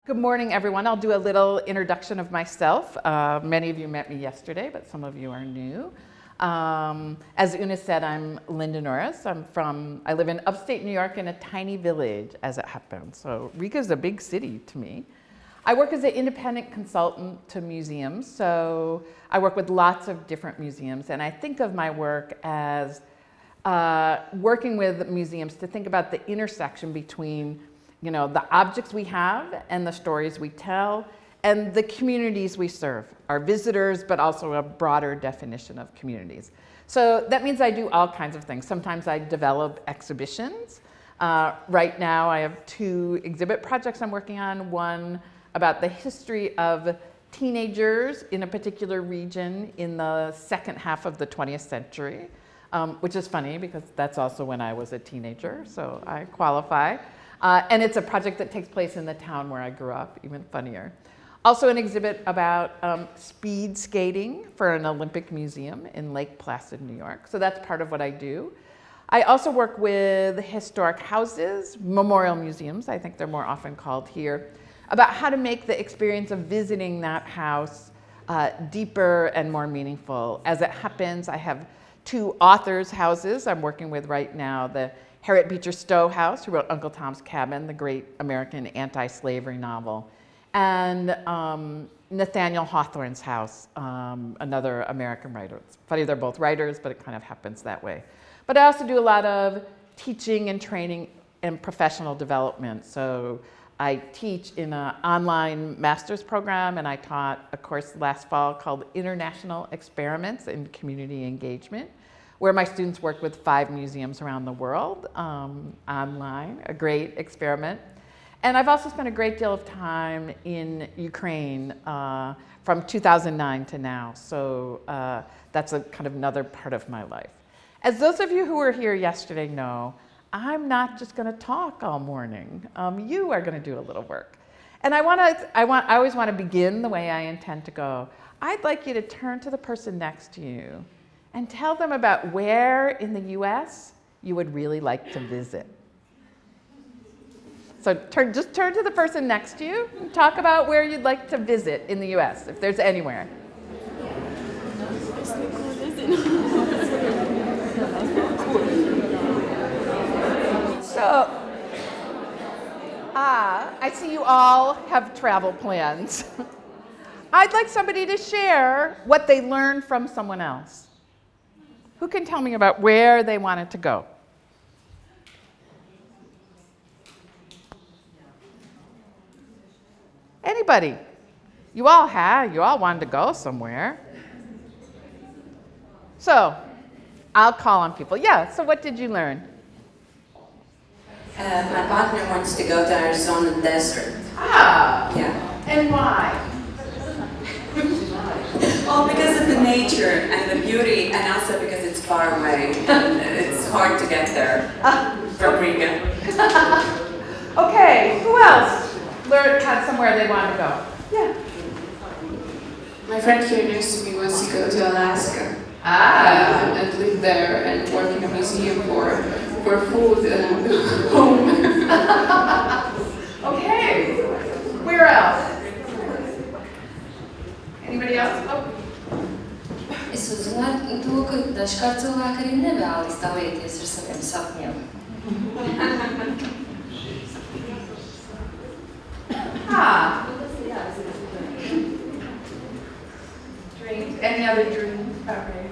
Good morning, everyone. I'll do a little introduction of myself. Many of you met me yesterday, but some of you are new. As Una said, I'm Linda Norris. I live in upstate New York in a tiny village, as it happens. So Riga is a big city to me. I work as an independent consultant to museums. So I work with lots of different museums, and I think of my work as working with museums to think about the intersection between the objects we have and the stories we tell and the communities we serve, our visitors, but also a broader definition of communities. So that means I do all kinds of things. Sometimes I develop exhibitions. Right now I have two exhibit projects I'm working on, one about the history of teenagers in a particular region in the second half of the 20th century, which is funny because that's also when I was a teenager, so I qualify. And it's a project that takes place in the town where I grew up, even funnier. Also an exhibit about speed skating for an Olympic museum in Lake Placid, New York. So that's part of what I do. I also work with historic houses, memorial museums, I think they're more often called here, about how to make the experience of visiting that house deeper and more meaningful. As it happens, I have two authors' houses I'm working with right now, the Harriet Beecher Stowe House, who wrote Uncle Tom's Cabin, the great American anti-slavery novel, and Nathaniel Hawthorne's house, another American writer. It's funny they're both writers, but it kind of happens that way. But I also do a lot of teaching and training and professional development. So I teach in an online master's program, and I taught a course last fall called International Experiments in Community Engagement, where my students worked with 5 museums around the world online, a great experiment. And I've also spent a great deal of time in Ukraine from 2009 to now. So that's a kind of another part of my life. As those of you who were here yesterday know, I'm not just going to talk all morning. You are going to do a little work. And I always want to begin the way I intend to go. I'd like you to turn to the person next to you and tell them about where in the US you would really like to visit. So just turn to the person next to you and talk about where you'd like to visit in the US, if there's anywhere. So, I see you all have travel plans. I'd like somebody to share what they learned from someone else. Who can tell me about where they wanted to go? Anybody? You all wanted to go somewhere. So, I'll call on people. Yeah, so what did you learn? My partner wants to go to Arizona desert. Ah! Yeah. And why? Well, because of the nature and the beauty, and also because it's far away and it's hard to get there from Riga. Okay, who else had somewhere they wanted to go? Yeah. My friend here next to me wants to go to Alaska and live there and work in a museum for food and home. Okay, where else? Anybody else? Oh. Es uzzināju to, ka dažkārt cilvēki arī nevēlas dalīties ar saviem sapņiem. Dreams. Any other dreams? Okay.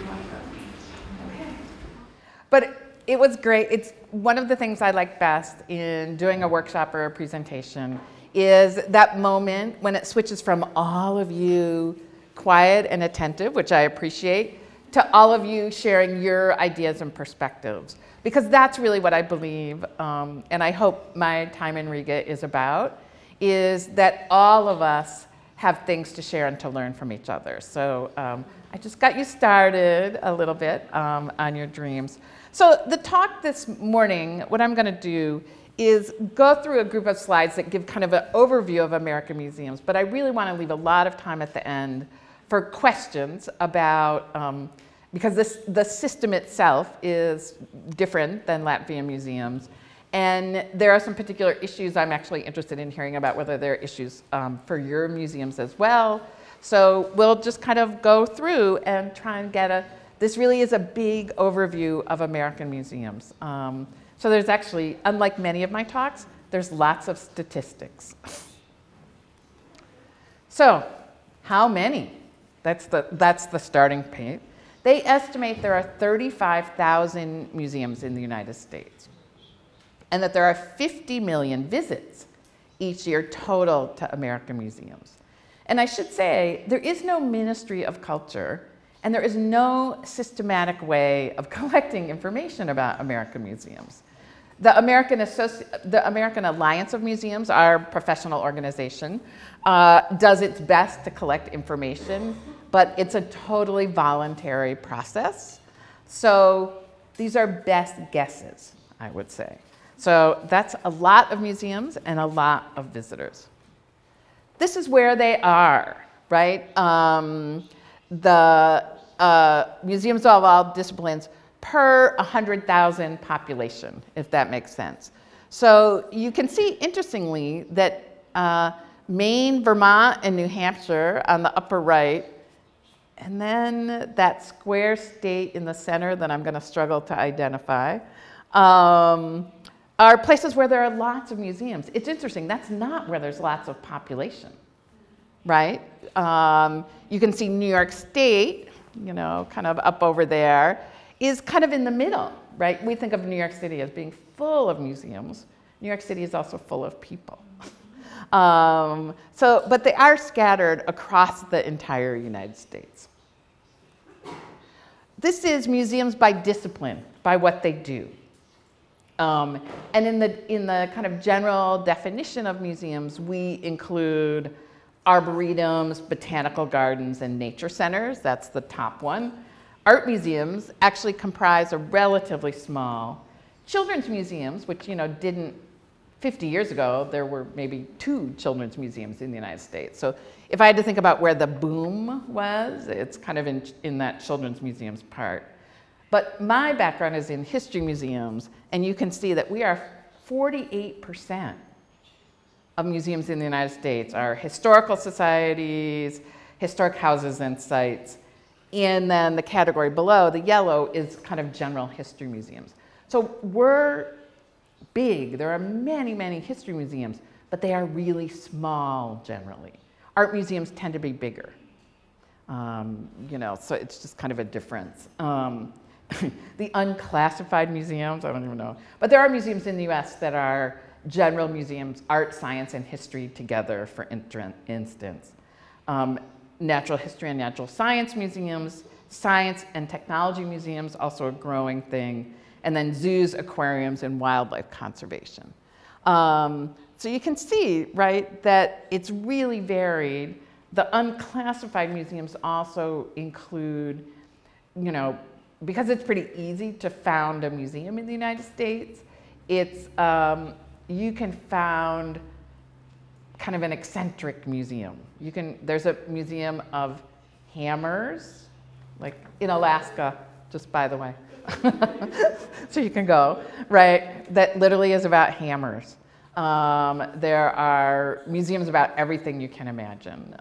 But it was great. It's one of the things I like best in doing a workshop or a presentation is that moment when it switches from all of you quiet and attentive, which I appreciate, to all of you sharing your ideas and perspectives. Because that's really what I believe, and I hope my time in Riga is about, is that all of us have things to share and to learn from each other. So I just got you started a little bit on your dreams. So the talk this morning, what I'm going to do is go through a group of slides that give kind of an overview of American museums, but I really want to leave a lot of time at the end for questions about, because the system itself is different than Latvian museums, And there are some particular issues I'm actually interested in hearing about, whether there are issues for your museums as well. So we'll just kind of go through and try and get this really is a big overview of American museums. So there's actually, unlike many of my talks, there's lots of statistics. So how many? That's the starting point. They estimate there are 35,000 museums in the United States, and that there are 50 million visits each year total to American museums. And I should say, there is no Ministry of Culture, and there is no systematic way of collecting information about American museums. The American Alliance of Museums, our professional organization, does its best to collect information, but it's a totally voluntary process. So these are best guesses, I would say. So that's a lot of museums and a lot of visitors. This is where they are, right? The museums of all disciplines per 100,000 population, if that makes sense. So you can see, interestingly, that Maine, Vermont, and New Hampshire on the upper right, and then that square state in the center that I'm going to struggle to identify, are places where there are lots of museums. It's interesting, that's not where there's lots of population, right? You can see New York State, you know, kind of up over there, is kind of in the middle, right? We think of New York City as being full of museums. New York City is also full of people. But they are scattered across the entire United States. This is museums by discipline, by what they do. And in the kind of general definition of museums, we include arboretums, botanical gardens, and nature centers. That's the top one. Art museums actually comprise a relatively small. Children's museums, which, you know, didn't, 50 years ago, there were maybe 2 children's museums in the United States. So if I had to think about where the boom was, it's kind of in that children's museums part. But my background is in history museums, and you can see that we are 48% of museums in the United States are historical societies, historic houses and sites. And then the category below, the yellow, is kind of general history museums. So we're big. There are many, many history museums, but they are really small generally. Art museums tend to be bigger. You know, so it's just kind of a difference. The unclassified museums, I don't even know. But there are museums in the US that are general museums, art, science, and history together, for instance. Natural history and natural science museums, science and technology museums, also a growing thing, and then zoos, aquariums, and wildlife conservation. So you can see, right, that it's really varied. The unclassified museums also include, you know, because it's pretty easy to found a museum in the United States, it's, you can found kind of an eccentric museum. There's a museum of hammers, like in Alaska, just by the way. So you can go, right? That literally is about hammers. There are museums about everything you can imagine.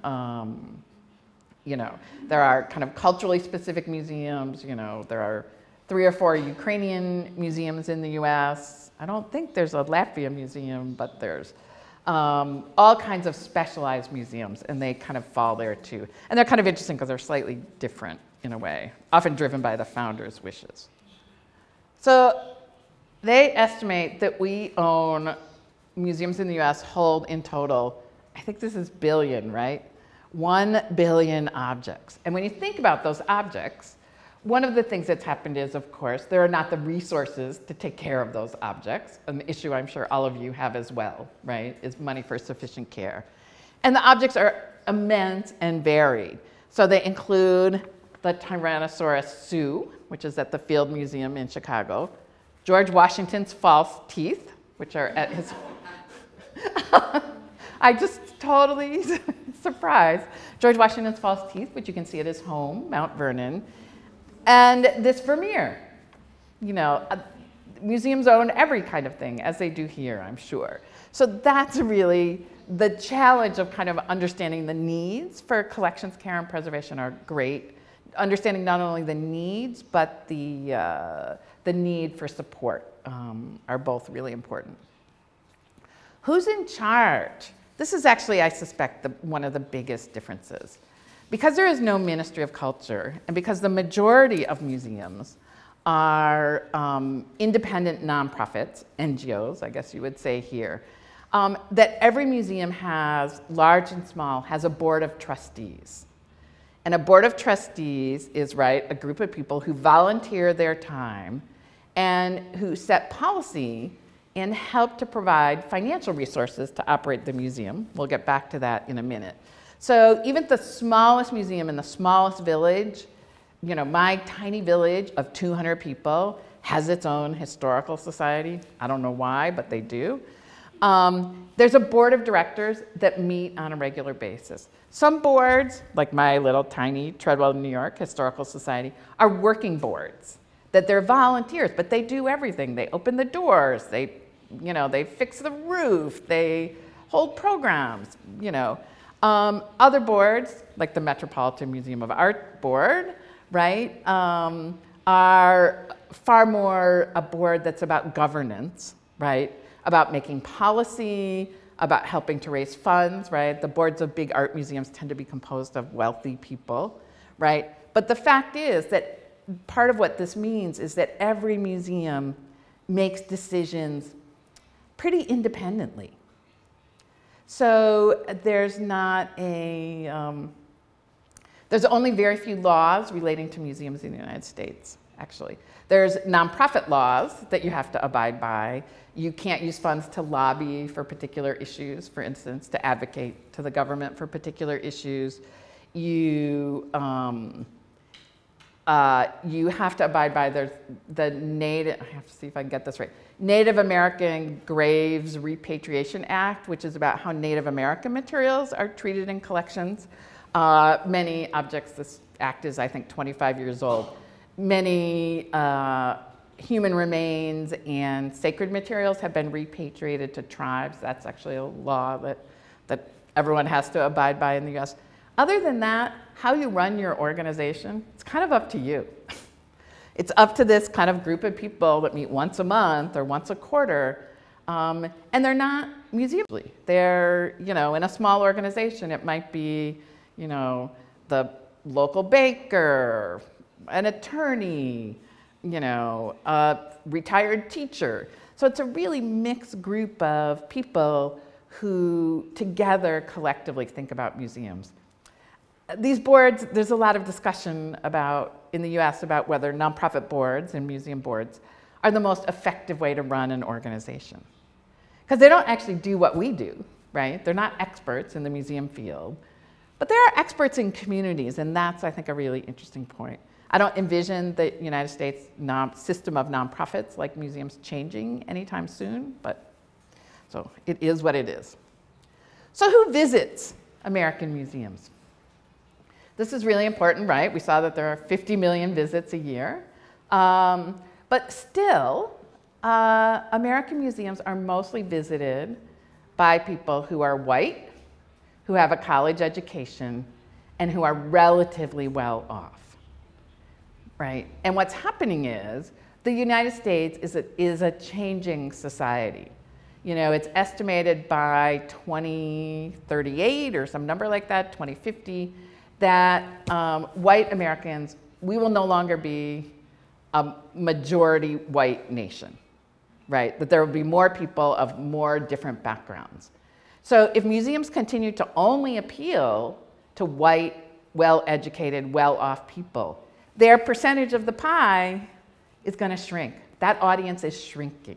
You know, there are kind of culturally specific museums. You know, there are 3 or 4 Ukrainian museums in the US. I don't think there's a Latvia museum, but there's all kinds of specialized museums, and they kind of fall there too. And they're kind of interesting because they're slightly different in a way, often driven by the founder's wishes. So they estimate that we own, museums in the US hold in total, I think this is billion, right? 1 billion objects. And when you think about those objects, one of the things that's happened is, of course, there are not the resources to take care of those objects. An issue I'm sure all of you have as well, right, is money for sufficient care. And the objects are immense and varied. So they include the Tyrannosaurus Sioux, which is at the Field Museum in Chicago, George Washington's false teeth, which are at his... I just totally surprised. George Washington's false teeth, which you can see at his home, Mount Vernon. And this Vermeer, you know, museums own every kind of thing, as they do here, I'm sure. So that's really the challenge of kind of understanding the needs for collections care and preservation are great. Understanding not only the needs, but the need for support are both really important. Who's in charge? This is actually, I suspect, one of the biggest differences. Because there is no Ministry of Culture, and because the majority of museums are independent nonprofits, NGOs, I guess you would say here, that every museum has, large and small, has a board of trustees. And a board of trustees is, right, a group of people who volunteer their time and who set policy and help to provide financial resources to operate the museum. We'll get back to that in a minute. So even the smallest museum in the smallest village, you know, my tiny village of 200 people has its own historical society. I don't know why, but they do. There's a board of directors that meet on a regular basis. Some boards, like my little tiny Treadwell, New York Historical Society, are working boards, that they're volunteers, but they do everything. They open the doors, they, you know, they fix the roof, they hold programs, you know. Other boards, like the Metropolitan Museum of Art Board, right, are far more a board that's about governance, right, about making policy, about helping to raise funds, right? The boards of big art museums tend to be composed of wealthy people, right? But the fact is that part of what this means is that every museum makes decisions pretty independently. So there's not a, there's only very few laws relating to museums in the United States, actually. There's nonprofit laws that you have to abide by. You can't use funds to lobby for particular issues, for instance, to advocate to the government for particular issues. You have to abide by the Native, I have to see if I can get this right, Native American Graves Repatriation Act, which is about how Native American materials are treated in collections. Many objects, this act is, I think, 25 years old. Many human remains and sacred materials have been repatriated to tribes. That's actually a law that everyone has to abide by in the US. Other than that, how you run your organization, it's kind of up to you. It's up to this kind of group of people that meet once a month or once a quarter, and they're not museums. They're, you know, in a small organization, it might be, you know, the local banker, an attorney, you know, a retired teacher. So it's a really mixed group of people who together collectively think about museums. These boards, there's a lot of discussion about, in the US, about whether nonprofit boards and museum boards are the most effective way to run an organization. Because they don't actually do what we do, right? They're not experts in the museum field, but they are experts in communities, and that's, I think, a really interesting point. I don't envision the United States system of nonprofits like museums changing anytime soon, but so it is what it is. So who visits American museums? This is really important, right? We saw that there are 50 million visits a year. But still, American museums are mostly visited by people who are white, who have a college education, and who are relatively well off. Right? And what's happening is the United States is a changing society. You know, it's estimated by 2038 or some number like that, 2050, that white Americans, we will no longer be a majority white nation, right? That there will be more people of more different backgrounds. So if museums continue to only appeal to white, well-educated, well-off people, their percentage of the pie is going to shrink. That audience is shrinking.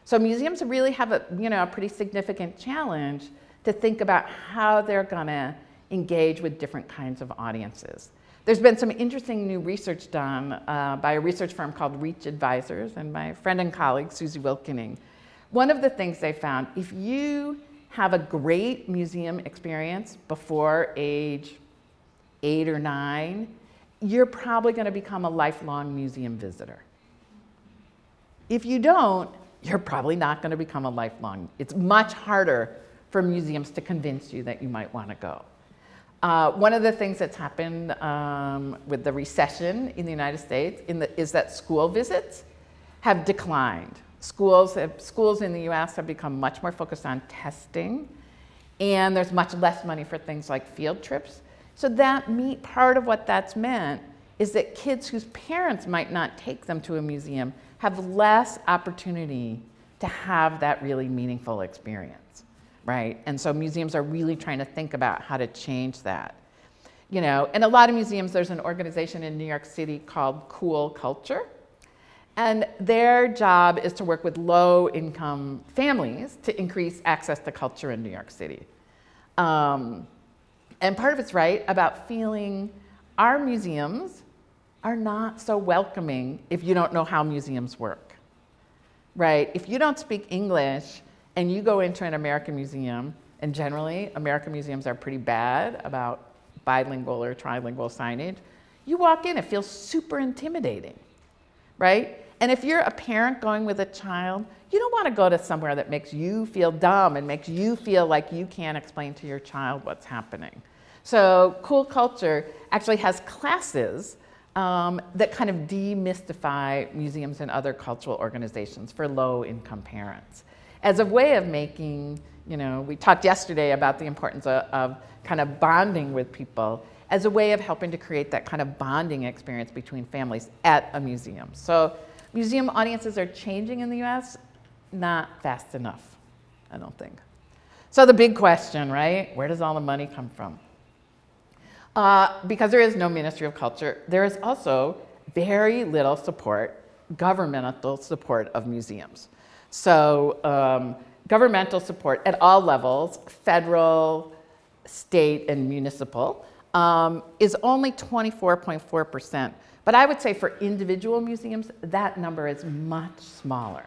So museums really have a, you know, a pretty significant challenge to think about how they're going to engage with different kinds of audiences. There's been some interesting new research done by a research firm called Reach Advisors and my friend and colleague, Susie Wilkening. One of the things they found, if you have a great museum experience before age 8 or 9, you're probably going to become a lifelong museum visitor. If you don't, you're probably not going to become a lifelong. It's much harder for museums to convince you that you might want to go. One of the things that's happened with the recession in the United States is that school visits have declined. Schools in the US have become much more focused on testing, and there's much less money for things like field trips. So part of what that's meant is that kids whose parents might not take them to a museum have less opportunity to have that really meaningful experience, right? And so museums are really trying to think about how to change that. You know, in a lot of museums, there's an organization in New York City called Cool Culture, and their job is to work with low-income families to increase access to culture in New York City. And part of it's right about feeling our museums are not so welcoming if you don't know how museums work, right? If you don't speak English and you go into an American museum, and generally American museums are pretty bad about bilingual or trilingual signage, you walk in, it feels super intimidating, right? And if you're a parent going with a child, you don't want to go to somewhere that makes you feel dumb and makes you feel like you can't explain to your child what's happening. So Cool Culture actually has classes that kind of demystify museums and other cultural organizations for low-income parents as a way of making, you know, we talked yesterday about the importance of kind of bonding with people as a way of helping to create that kind of bonding experience between families at a museum. So museum audiences are changing in the US, not fast enough, I don't think. So the big question, right? Where does all the money come from? Because there is no Ministry of Culture, there is also very little support, governmental support of museums. So governmental support at all levels, federal, state, and municipal, is only 24.4%. But I would say for individual museums, that number is much smaller,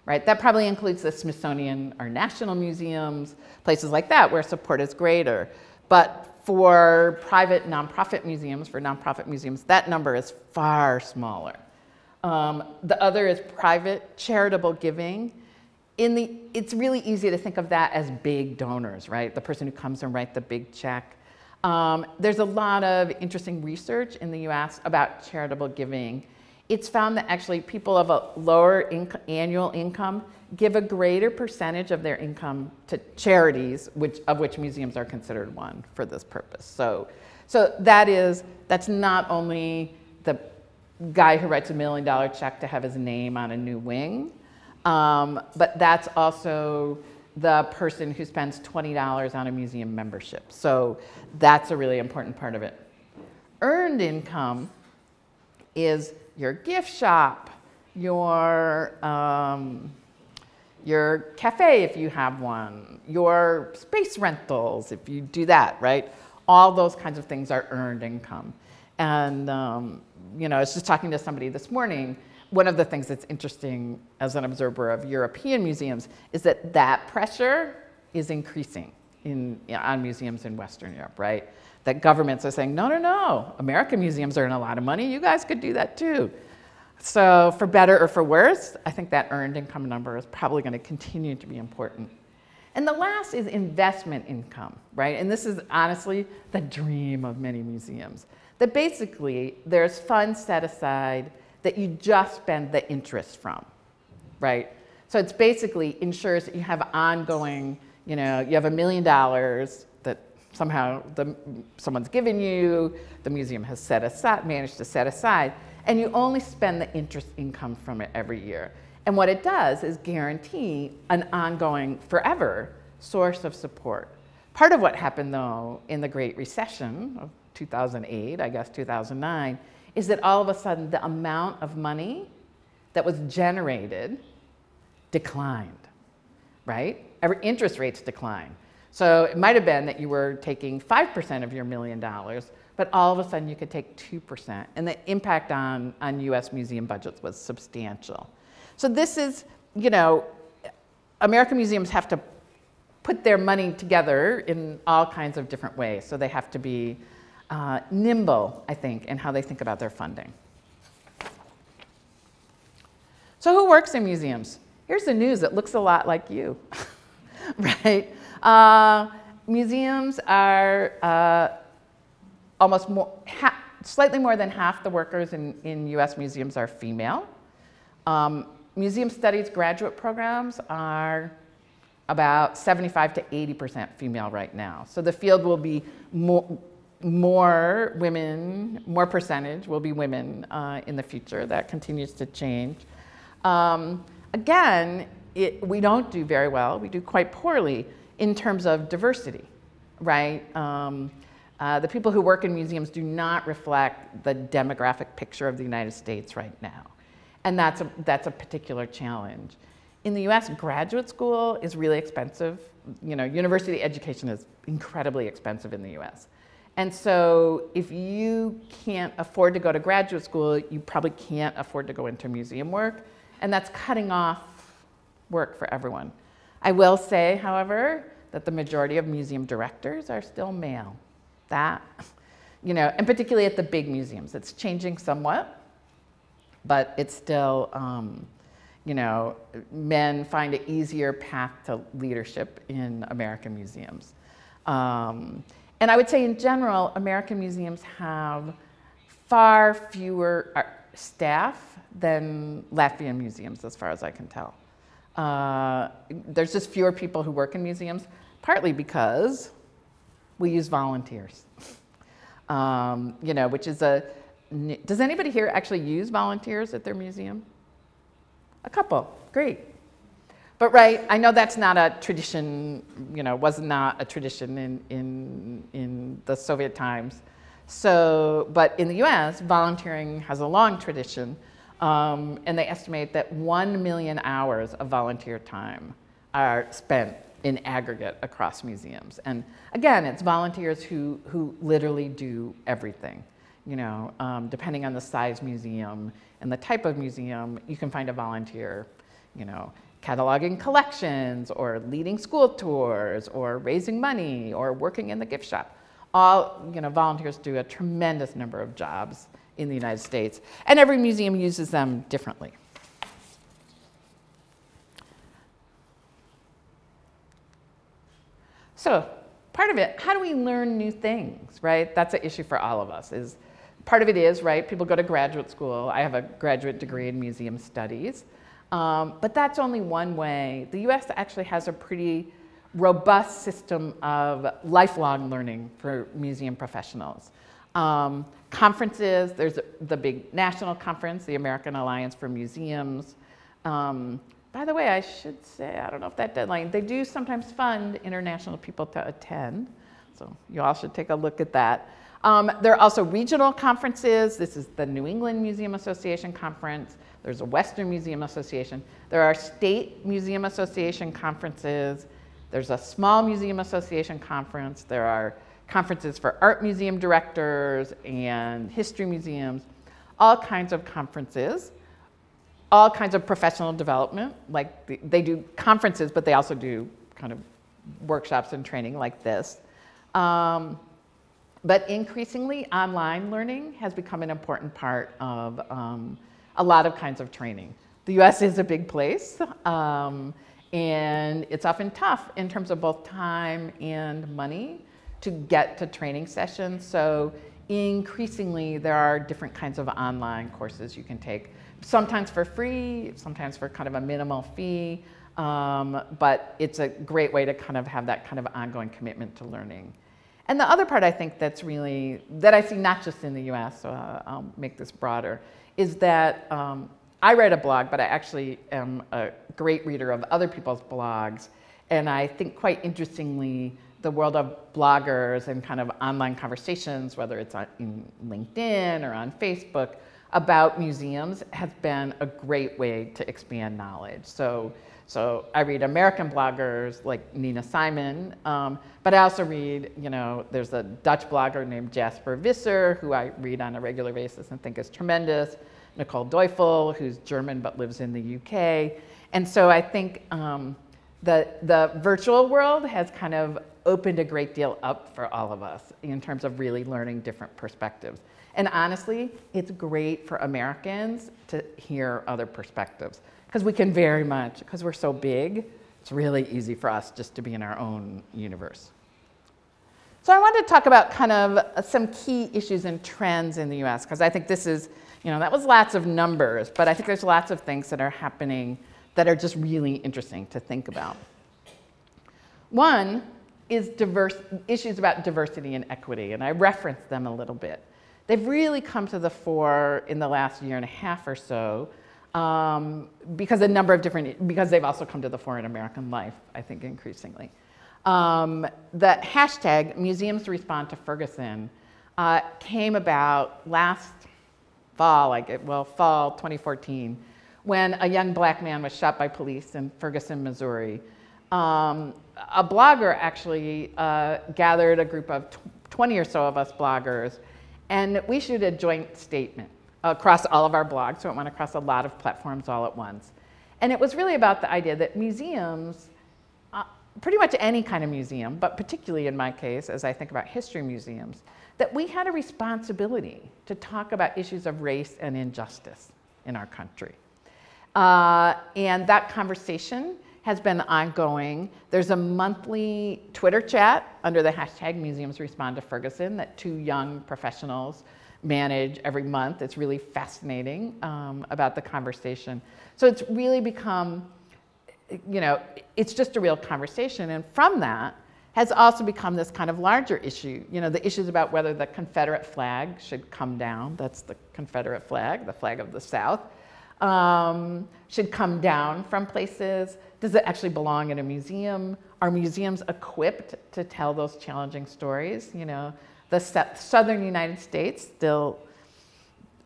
right? That probably includes the Smithsonian or national museums, places like that where support is greater. But for private nonprofit museums, that number is far smaller. The other is private charitable giving. It's really easy to think of that as big donors, right? The person who comes and writes the big check. There's a lot of interesting research in the US about charitable giving. It's found that actually people of a lower annual income give a greater percentage of their income to charities, of which museums are considered one for this purpose. So that's not only the guy who writes $1 million check to have his name on a new wing, but that's also the person who spends $20 on a museum membership. So that's a really important part of it. Earned income is your gift shop, your cafe if you have one, your space rentals if you do that, right? All those kinds of things are earned income. And you know, I was just talking to somebody this morning. One of the things that's interesting as an observer of European museums is that pressure is increasing on museums in Western Europe, right? That governments are saying, no, American museums earn a lot of money, you guys could do that too. So for better or for worse, I think that earned income number is probably going to continue to be important. And the last is investment income, right? And this is honestly the dream of many museums. That basically there's funds set aside that you just spend the interest from, right? So it's basically ensures that you have ongoing, you know, you have $1 million that somehow someone's given you, the museum has managed to set aside, and you only spend the interest income from it every year. And what it does is guarantee an ongoing, forever source of support. Part of what happened, though, in the Great Recession of 2008, I guess 2009, is that all of a sudden the amount of money that was generated declined, right? Interest rates declined. So it might have been that you were taking 5% of your $1 million, but all of a sudden you could take 2%. And the impact on US museum budgets was substantial. So this is, you know, American museums have to put their money together in all kinds of different ways. So they have to be nimble, I think, in how they think about their funding. So who works in museums? Here's the news that looks a lot like you, right? Museums are slightly more than half the workers in US museums are female. Museum studies graduate programs are about 75 to 80% female right now. So the field will be more women, more percentage will be women in the future. That continues to change. Again, we don't do very well. We do quite poorly in terms of diversity, right? The people who work in museums do not reflect the demographic picture of the United States right now. And that's a particular challenge. In the US, graduate school is really expensive. You know, university education is incredibly expensive in the US. And so if you can't afford to go to graduate school, you probably can't afford to go into museum work. And that's cutting off work for everyone. I will say, however, that the majority of museum directors are still male. That, you know, and particularly at the big museums. It's changing somewhat, but it's still, you know, men find an easier path to leadership in American museums. And I would say in general, American museums have far fewer staff than Latvian museums, as far as I can tell. There's just fewer people who work in museums, partly because we use volunteers. You know, which is does anybody here actually use volunteers at their museum? A couple, great. But right, I know that's not a tradition, you know, was not a tradition in the Soviet times. So, but in the US, volunteering has a long tradition, and they estimate that 1 million hours of volunteer time are spent in aggregate across museums. And again, it's volunteers who literally do everything. You know, depending on the size museum and the type of museum, you can find a volunteer, you know, cataloging collections or leading school tours or raising money or working in the gift shop. All, you know, volunteers do a tremendous number of jobs in the United States, and every museum uses them differently. So part of it, how do we learn new things, right? That's an issue for all of us. Part of it is, right, people go to graduate school. I have a graduate degree in museum studies. But that's only one way. The US actually has a pretty robust system of lifelong learning for museum professionals. Conferences, there's the big national conference, the American Alliance for Museums. By the way, I should say, I don't know if that deadline, they do sometimes fund international people to attend. So you all should take a look at that. There are also regional conferences. This is the New England Museum Association Conference. There's a Western Museum Association. There are state museum association conferences. There's a small museum association conference. There are conferences for art museum directors and history museums, all kinds of conferences, all kinds of professional development. Like they do conferences, but they also do kind of workshops and training like this. But increasingly, online learning has become an important part of a lot of kinds of training. The US is a big place, and it's often tough in terms of both time and money to get to training sessions. So increasingly, there are different kinds of online courses you can take, sometimes for free, sometimes for kind of a minimal fee, but it's a great way to kind of have that kind of ongoing commitment to learning. And the other part I think that's really, that I see not just in the US, so I'll make this broader, is that I write a blog, but I actually am a great reader of other people's blogs. And I think quite interestingly, the world of bloggers and kind of online conversations, whether it's in LinkedIn or on Facebook, about museums has been a great way to expand knowledge. So I read American bloggers like Nina Simon, but I also read, you know, there's a Dutch blogger named Jasper Visser, who I read on a regular basis and think is tremendous, Nicole Teufel, who's German but lives in the UK. And so I think the virtual world has kind of opened a great deal up for all of us in terms of really learning different perspectives. And honestly, it's great for Americans to hear other perspectives because we can very much, because we're so big, it's really easy for us just to be in our own universe. So I wanted to talk about kind of some key issues and trends in the US, because I think this is, that was lots of numbers, but I think there's lots of things that are happening that are just really interesting to think about. One is issues about diversity and equity, and I referenced them a little bit. They've really come to the fore in the last year and a half or so because they've also come to the fore in American life, I think, increasingly. The hashtag Museums Respond to Ferguson came about last fall, fall 2014, when a young black man was shot by police in Ferguson, Missouri. A blogger actually gathered a group of 20 or so of us bloggers, and we issued a joint statement across all of our blogs, so it went across a lot of platforms all at once. And it was really about the idea that museums, pretty much any kind of museum, but particularly in my case, as I think about history museums, that we had a responsibility to talk about issues of race and injustice in our country. And that conversation has been ongoing. There's a monthly Twitter chat under the hashtag Museums Respond to Ferguson that 2 young professionals manage every month. It's really fascinating about the conversation. So it's really become, it's just a real conversation. And from that has also become this kind of larger issue. The issues about whether the Confederate flag should come down. That's the Confederate flag, the flag of the South. Should come down from places. Does it actually belong in a museum? Are museums equipped to tell those challenging stories? The southern United States still,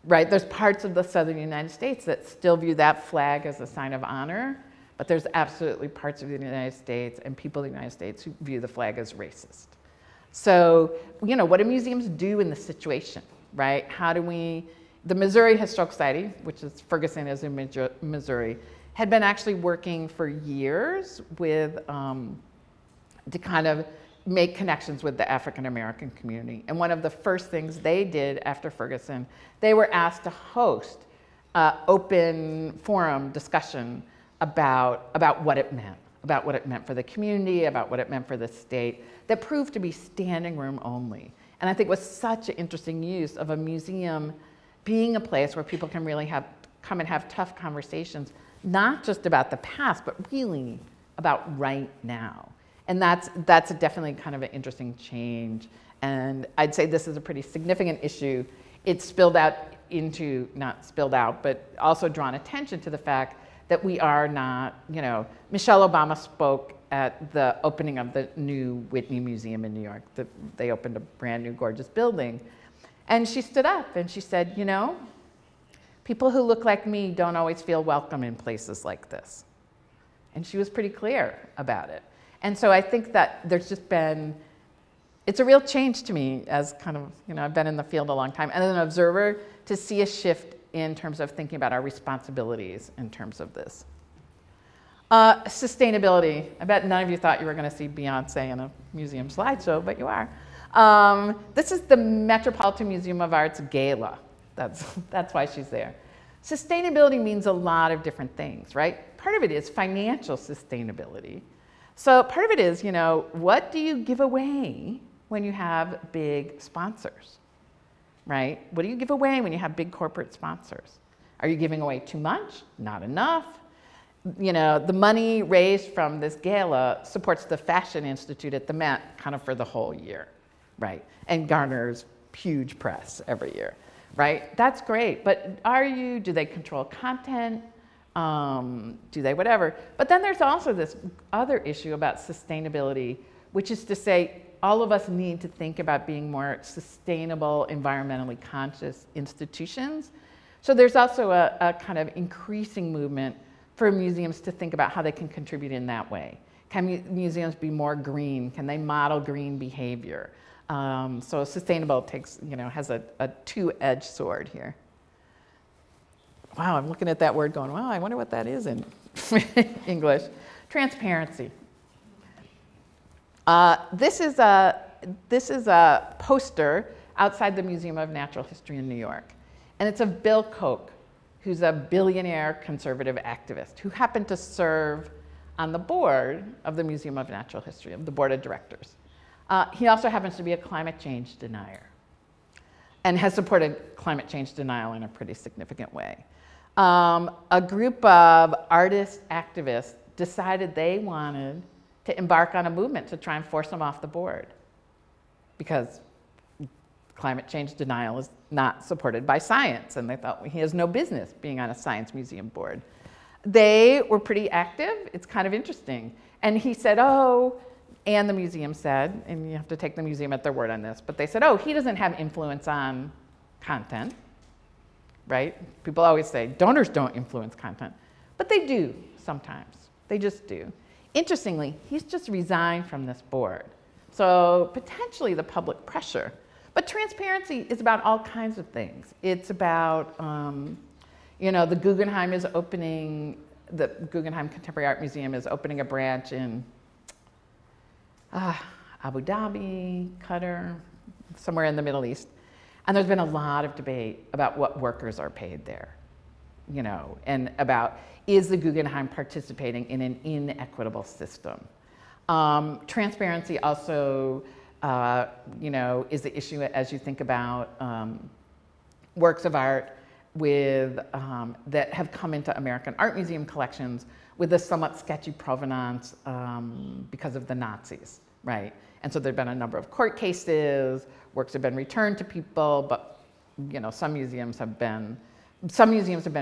right? There's parts of the southern United States that still view that flag as a sign of honor, but there's absolutely parts of the United States and people in the United States who view the flag as racist. So, what do museums do in this situation, right? The Missouri Historical Society, which is Ferguson is in Missouri, had been actually working for years with, to kind of make connections with the African American community. And one of the first things they did after Ferguson, they were asked to host open forum discussion about what it meant for the community, about what it meant for the state, that proved to be standing room only. And I think it was such an interesting use of a museum being a place where people can really come and have tough conversations, not just about the past, but really about right now. And that's definitely kind of an interesting change. And I'd say this is a pretty significant issue. It's spilled out into, not spilled out, but also drawn attention to the fact that we are not, Michelle Obama spoke at the opening of the new Whitney Museum in New York. They opened a brand new gorgeous building. And she stood up and she said, people who look like me don't always feel welcome in places like this. And she was pretty clear about it. And so I think that there's just been, it's a real change to me as kind of, I've been in the field a long time, and as an observer, to see a shift in terms of thinking about our responsibilities in terms of this. Sustainability. I bet none of you thought you were going to see Beyonce in a museum slideshow, but you are. This is the Metropolitan Museum of Art's gala. That's why she's there. Sustainability means a lot of different things, right? Part of it is financial sustainability. So part of it is, what do you give away when you have big sponsors, right? What do you give away when you have big corporate sponsors? Are you giving away too much? Not enough? The money raised from this gala supports the Fashion Institute at the Met kind of for the whole year, right? And garners huge press every year, right? That's great, but do they control content? Do they whatever? But then there's also this other issue about sustainability, which is to say all of us need to think about being more sustainable, environmentally conscious institutions. So there's also a kind of increasing movement for museums to think about how they can contribute in that way. Can museums be more green? Can they model green behavior? So sustainable has a two-edged sword here. Wow, I'm looking at that word going, wow, I wonder what that is in English. Transparency. This is a poster outside the Museum of Natural History in New York. And it's of Bill Koch, who's a billionaire conservative activist who happened to serve on the board of the Museum of Natural History, of the board of directors. He also happens to be a climate change denier and has supported climate change denial in a pretty significant way. A group of artist activists decided they wanted to embark on a movement to try and force him off the board because climate change denial is not supported by science, and they thought he has no business being on a science museum board. They were pretty active. It's kind of interesting. And he said, oh, and the museum said, and you have to take the museum at their word on this, but they said, oh, he doesn't have influence on content, right? People always say donors don't influence content, but they do sometimes. They just do. Interestingly, he's just resigned from this board. So potentially the public pressure. But transparency is about all kinds of things. It's about, you know, the Guggenheim is opening, the Guggenheim Contemporary Art Museum is opening a branch in Abu Dhabi, Qatar, somewhere in the Middle East. And there's been a lot of debate about what workers are paid there, you know, and about is the Guggenheim participating in an inequitable system. Transparency also, you know, is the issue as you think about works of art with, that have come into American art museum collections with a somewhat sketchy provenance because of the Nazis, right? And so there have been a number of court cases, works have been returned to people, but you know, some museums have been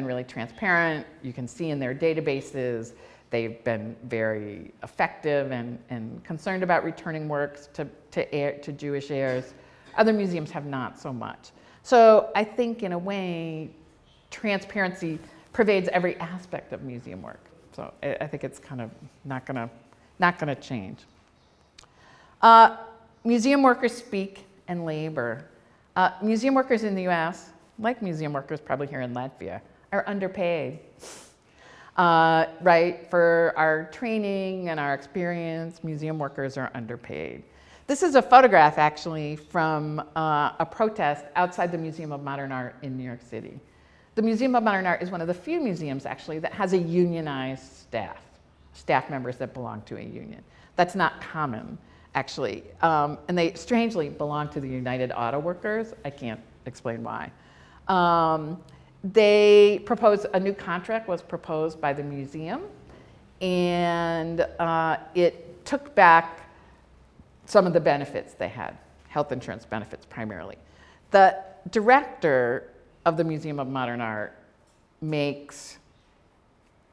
really transparent. You can see in their databases, they've been very effective and concerned about returning works to Jewish heirs. Other museums have not so much. So I think in a way, transparency pervades every aspect of museum work. So I think it's kind of not gonna change. Museum workers speak and labor. Museum workers in the US, like museum workers probably here in Latvia, are underpaid. Right, for our training and our experience, museum workers are underpaid. This is a photograph actually from a protest outside the Museum of Modern Art in New York City. The Museum of Modern Art is one of the few museums actually that has a unionized staff members that belong to a union. That's not common actually, and they strangely belong to the United Auto Workers. I can't explain why. They proposed, a new contract was proposed by the museum, and it took back some of the benefits they had, health insurance benefits primarily. The director of the Museum of Modern Art makes,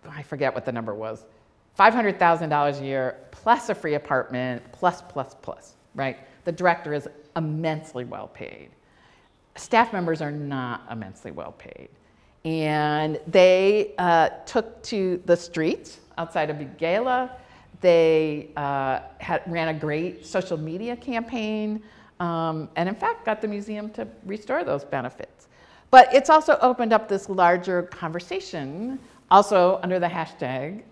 I forget what the number was, $500,000 a year plus a free apartment, plus, right? The director is immensely well paid. Staff members are not immensely well paid. And they took to the streets outside of Big Gala. They ran a great social media campaign, and in fact got the museum to restore those benefits. But it's also opened up this larger conversation, also under the hashtag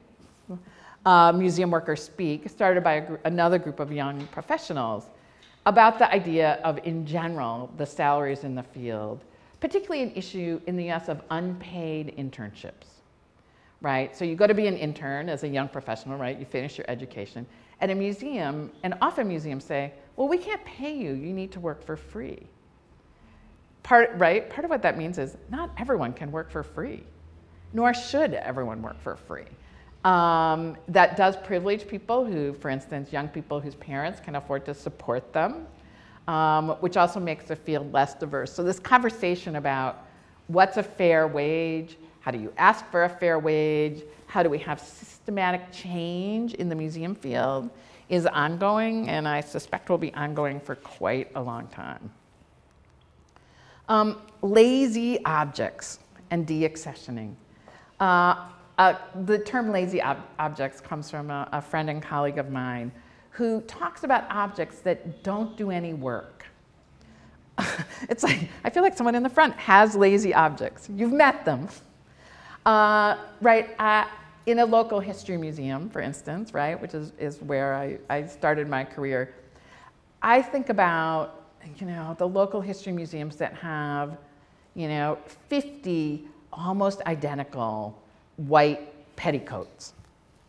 Museum Workers Speak, started by another group of young professionals, about the idea of, in general, the salaries in the field, particularly an issue in the US of unpaid internships, right? So you go to be an intern as a young professional, right? You finish your education at a museum, and often museums say, well, we can't pay you, you need to work for free. Part of what that means is not everyone can work for free, nor should everyone work for free. That does privilege people who, for instance, young people whose parents can afford to support them, which also makes the field less diverse. So this conversation about what's a fair wage, how do you ask for a fair wage, how do we have systematic change in the museum field is ongoing, and I suspect will be ongoing for quite a long time. Lazy objects and deaccessioning. The term lazy objects comes from a friend and colleague of mine who talks about objects that don't do any work. It's like, I feel like someone in the front has lazy objects. You've met them. Right, in a local history museum, for instance, right, which is where I started my career, I think about, the local history museums that have, 50 almost identical white petticoats,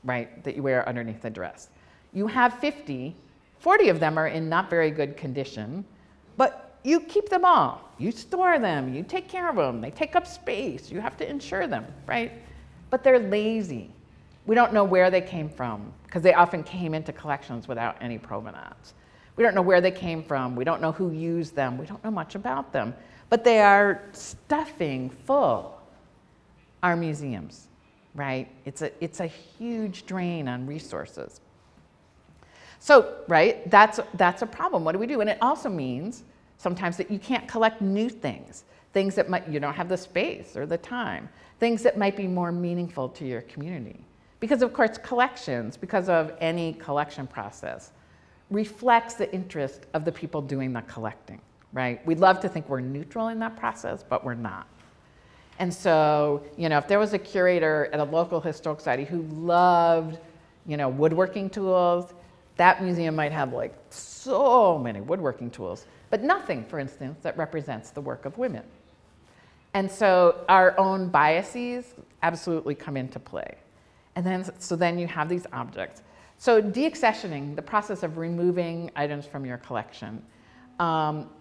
right, that you wear underneath the dress. You have 40 of them are in not very good condition, but you keep them all. You store them, you take care of them, they take up space, you have to insure them, right? But they're lazy. We don't know where they came from, because they often came into collections without any provenance. We don't know where they came from, we don't know who used them, we don't know much about them, but they are stuffing full our museums, right? It's a huge drain on resources. So, right, that's a problem. What do we do? And it also means sometimes that you can't collect new things that you don't have the space or the time, things that might be more meaningful to your community. Because of course collections, because of any collection process, reflects the interest of the people doing the collecting, right? We'd love to think we're neutral in that process, but we're not. And so, if there was a curator at a local historical society who loved, woodworking tools, that museum might have like so many woodworking tools, but nothing, for instance, that represents the work of women. And so our own biases absolutely come into play. And then you have these objects. So deaccessioning, the process of removing items from your collection,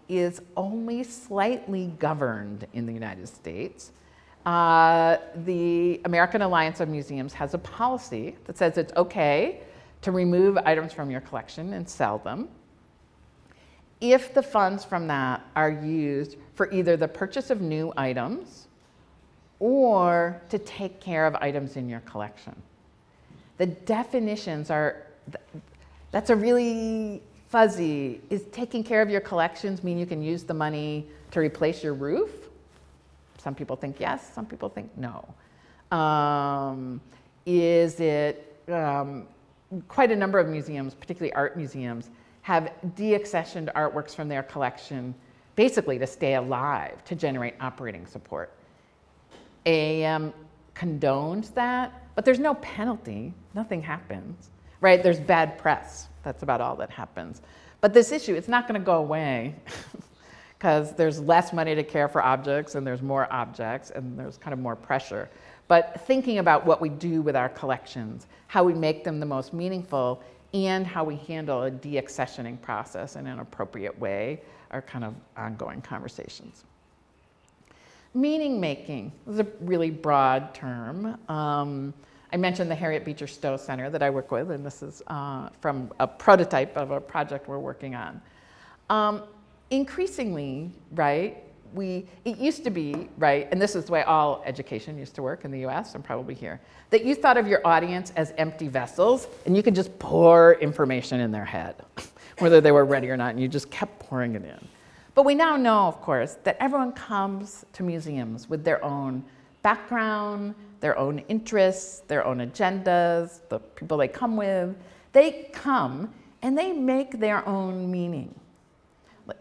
is only slightly governed in the United States. The American Alliance of Museums has a policy that says it's okay to remove items from your collection and sell them if the funds from that are used for either the purchase of new items or to take care of items in your collection. The definitions that's a really fuzzy. Is taking care of your collections mean you can use the money to replace your roof? Some people think yes, some people think no. Is it, quite a number of museums, particularly art museums, have deaccessioned artworks from their collection basically to stay alive, to generate operating support. AAM condones that, but there's no penalty, nothing happens, right? There's bad press, that's about all that happens. But this issue, it's not gonna go away because there's less money to care for objects and there's more objects and there's kind of more pressure. But thinking about what we do with our collections, how we make them the most meaningful, and how we handle a deaccessioning process in an appropriate way are kind of ongoing conversations. Meaning making is a really broad term. I mentioned the Harriet Beecher Stowe Center that I work with, and this is from a prototype of a project we're working on. Increasingly, right, it used to be, right, and this is the way all education used to work in the US and probably here, that you thought of your audience as empty vessels and you could just pour information in their head, whether they were ready or not, and you just kept pouring it in. But we now know, of course, that everyone comes to museums with their own background, their own interests, their own agendas, the people they come with. They come and they make their own meaning.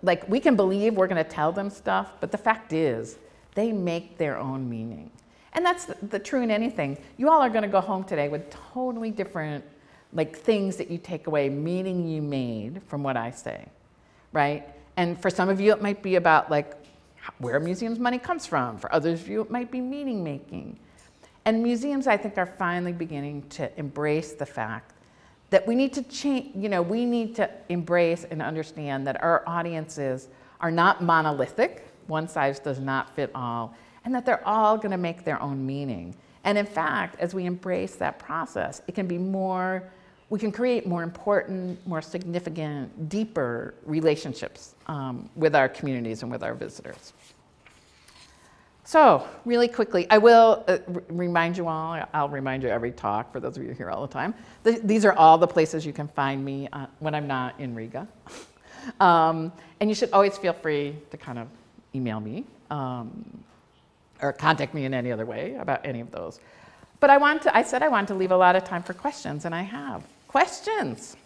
Like, we can believe we're going to tell them stuff, but the fact is, they make their own meaning. And that's the true in anything. You all are going to go home today with totally different things that you take away, meaning you made from what I say, right? And for some of you, it might be about where museums' money comes from. For others of you, it might be meaning making. And museums, I think, are finally beginning to embrace the fact that we need to change, we need to embrace and understand that our audiences are not monolithic, one size does not fit all, and that they're all going to make their own meaning. And in fact, as we embrace that process, it can be we can create more important, more significant, deeper relationships with our communities and with our visitors. So, really quickly, I will remind you all, I'll remind you every talk, for those of you here all the time. These are all the places you can find me when I'm not in Riga. And you should always feel free to kind of email me or contact me in any other way about any of those. But I said I wanted to leave a lot of time for questions, and I have. Questions?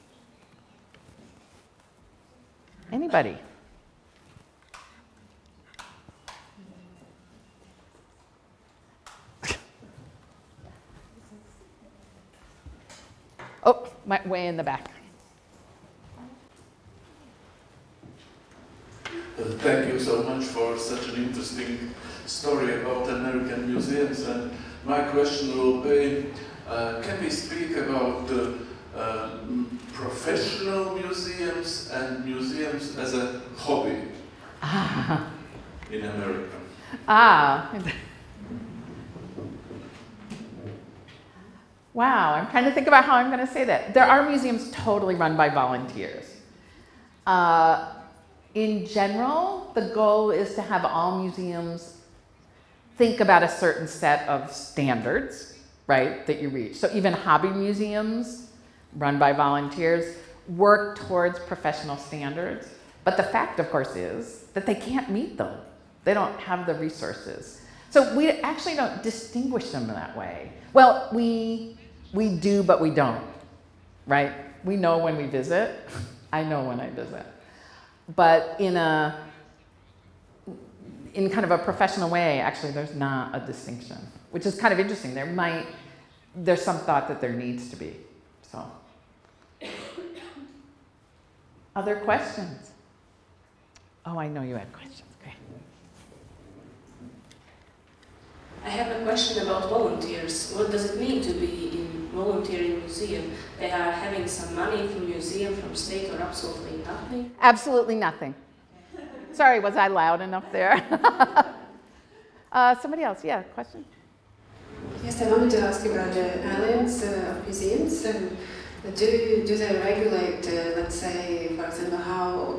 Anybody? Oh, way in the back. Thank you so much for such an interesting story about American museums. And my question will be, can we speak about professional museums and museums as a hobby in America? Wow, I'm trying to think about how I'm going to say that. There are museums totally run by volunteers. In general, the goal is to have all museums think about a certain set of standards, right, that you reach. So even hobby museums run by volunteers work towards professional standards. But the fact, of course, is that they can't meet them. They don't have the resources. So we actually don't distinguish them in that way. Well, we do, but we don't, right? We know when we visit. I know when I visit. But in kind of a professional way, actually, there's not a distinction, which is kind of interesting. There's some thought that there needs to be. So, other questions? Oh, I know you had questions. Great. I have a question about volunteers. What does it mean to be in volunteering museum? They are having some money from museum, from state, or absolutely nothing? Absolutely nothing. Sorry, was I loud enough there? Somebody else, yeah, question? Yes, I wanted to ask about the alliance of museums. Do they regulate, let's say, for example,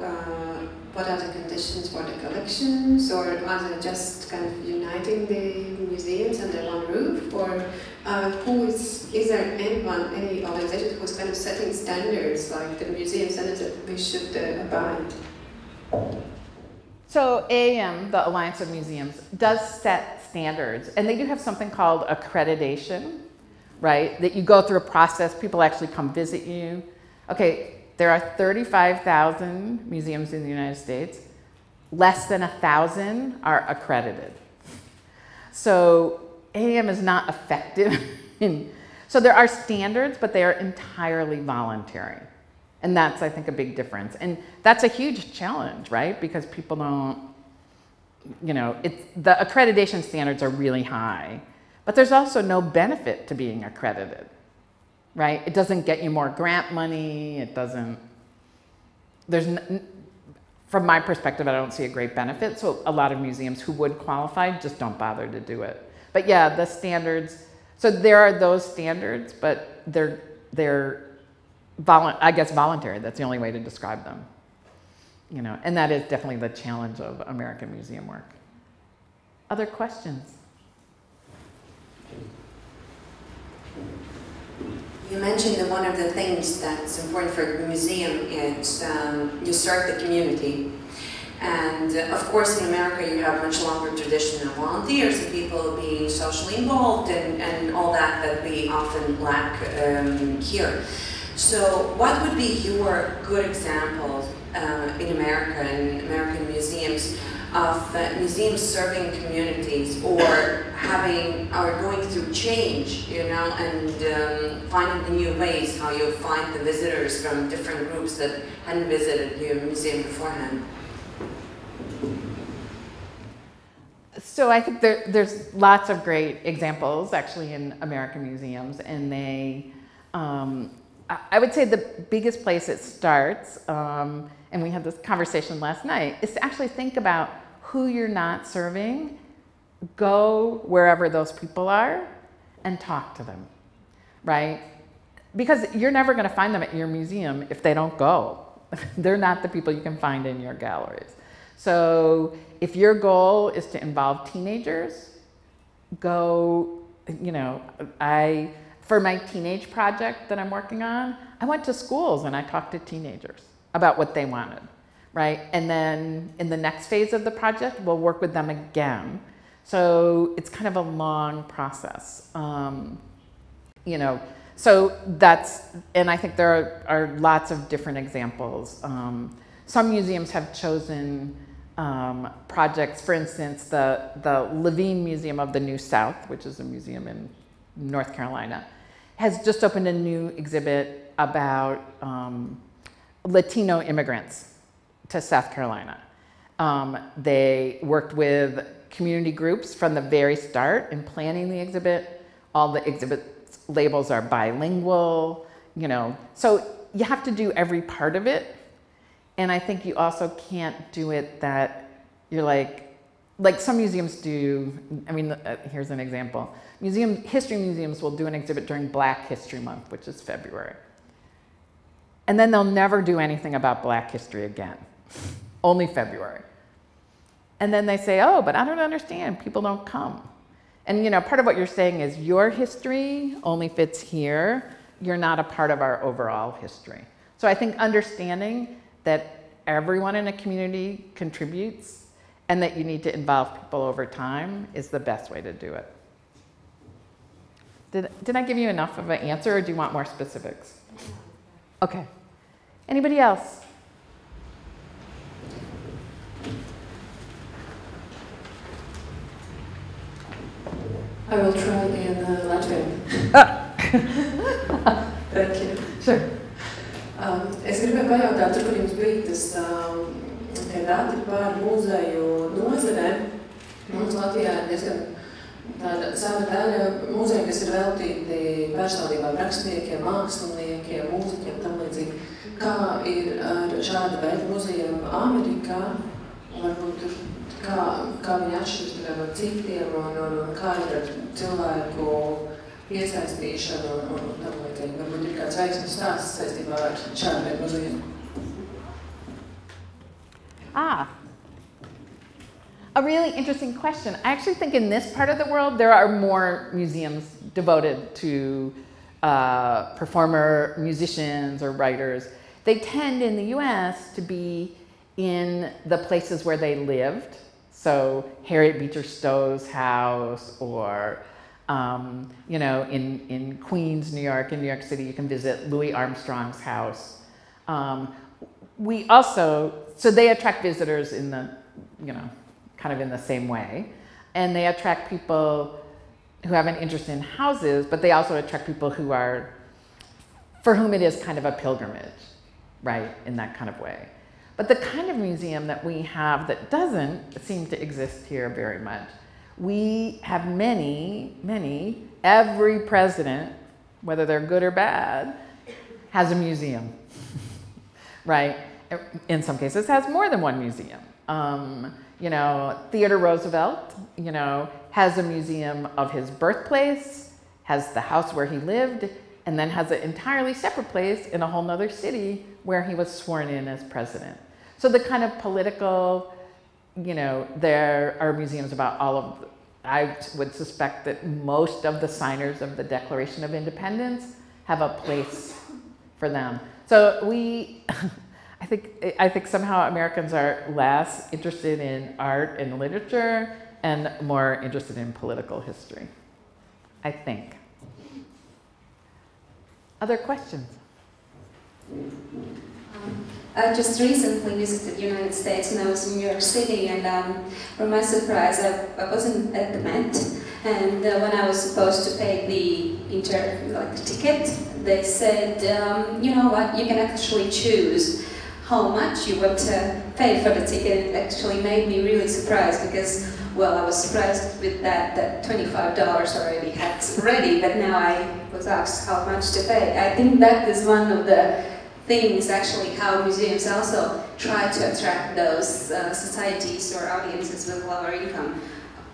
what are the conditions for the collections, or are they just kind of uniting the museums under one roof, or is there any organization who's kind of setting standards, like the museum standards that we should abide? So AAM, the Alliance of Museums, does set standards, and they do have something called accreditation, right? That you go through a process, people actually come visit you. Okay, there are 35,000 museums in the United States. Less than 1,000 are accredited. So AAM is not effective. So there are standards, but they are entirely voluntary. And that's, I think, a big difference. And that's a huge challenge, right? Because people don't, the accreditation standards are really high, but there's also no benefit to being accredited, right? It doesn't get you more grant money. It doesn't, from my perspective, I don't see a great benefit. So a lot of museums who would qualify just don't bother to do it. But yeah, the standards, so there are those standards, but they're I guess voluntary. That's the only way to describe them. And that is definitely the challenge of American museum work. Other questions? You mentioned that one of the things that's important for a museum is you serve the community. And of course in America you have much longer tradition of volunteers and people being socially involved and all that we often lack here. So what would be your good examples in America and American museums of museums serving communities or going through change, and finding new ways how you find the visitors from different groups that hadn't visited your museum beforehand? So I think there's lots of great examples actually in American museums, and I would say the biggest place it starts, and we had this conversation last night, is to actually think about who you're not serving. Go wherever those people are and talk to them, right? Because you're never going to find them at your museum if they don't go. They're not the people you can find in your galleries. So if your goal is to involve teenagers, go, for my teenage project that I'm working on, I went to schools and I talked to teenagers about what they wanted, right? And then in the next phase of the project, we'll work with them again. So it's kind of a long process, So and I think there are lots of different examples. Some museums have chosen projects, for instance, the Levine Museum of the New South, which is a museum in North Carolina, has just opened a new exhibit about Latino immigrants to South Carolina. They worked with community groups from the very start in planning the exhibit. All the exhibit labels are bilingual, you know, so you have to do every part of it. And I think you also can't do it that you're like some museums do. I mean, here's an example. History museums will do an exhibit during Black History Month, which is February. And then they'll never do anything about Black history again, only February. And then they say, oh, but I don't understand, people don't come. And you know, part of what you're saying is your history only fits here. You're not a part of our overall history. So I think understanding that everyone in a community contributes and that you need to involve people over time is the best way to do it. Did I give you enough of an answer, or do you want more specifics? Okay. Anybody else? I will try in Latvian. Thank you. Sure. Es gribēju pajautāt, tur, kur jums bija tas tie dati par muzeju nozarēm. Mums Latvijā ir diezgan tāda sava daļa muzeja, kas ir veltīti personībām, rakstniekiem, māksliniekiem, mūziķiem, tam līdzīgi. Kā ir ar šādu veidu muzejiem Amerikā? Varbūt kā viņi atšķiras no citiem un kā ir ar cilvēku iesaistīšanu un tam līdzīgi. Varbūt ir kāds veiksmes stāsts saistībā ar šādu veidu muzejiem. A really interesting question. I actually think in this part of the world, there are more museums devoted to performer musicians or writers. They tend in the US to be in the places where they lived. So Harriet Beecher Stowe's house, or you know, in Queens, New York, in New York City, you can visit Louis Armstrong's house. We also, so they attract visitors in the, you know, kind of in the same way. And they attract people who have an interest in houses, but they also attract people who are, for whom it is kind of a pilgrimage, right, in that kind of way. But the kind of museum that we have that doesn't seem to exist here very much, we have many, every president, whether they're good or bad, has a museum, right? In some cases has more than one museum. You know, Theodore Roosevelt, you know, has a museum of his birthplace, has the house where he lived, and then has an entirely separate place in a whole nother city where he was sworn in as president. So the kind of political, you know, there are museums about all of, I would suspect that most of the signers of the Declaration of Independence have a place for them. So we, I think somehow Americans are less interested in art and literature and more interested in political history, I think. Other questions? I just recently visited the United States and I was in New York City, and for my surprise I wasn't at the Met, and when I was supposed to pay the ticket, they said, you know what, you can actually choose how much you want to pay for the ticket. It actually made me really surprised because, well, I was surprised with that $25 already had ready, but now I was asked how much to pay. I think that is one of the things actually how museums also try to attract those societies or audiences with lower income,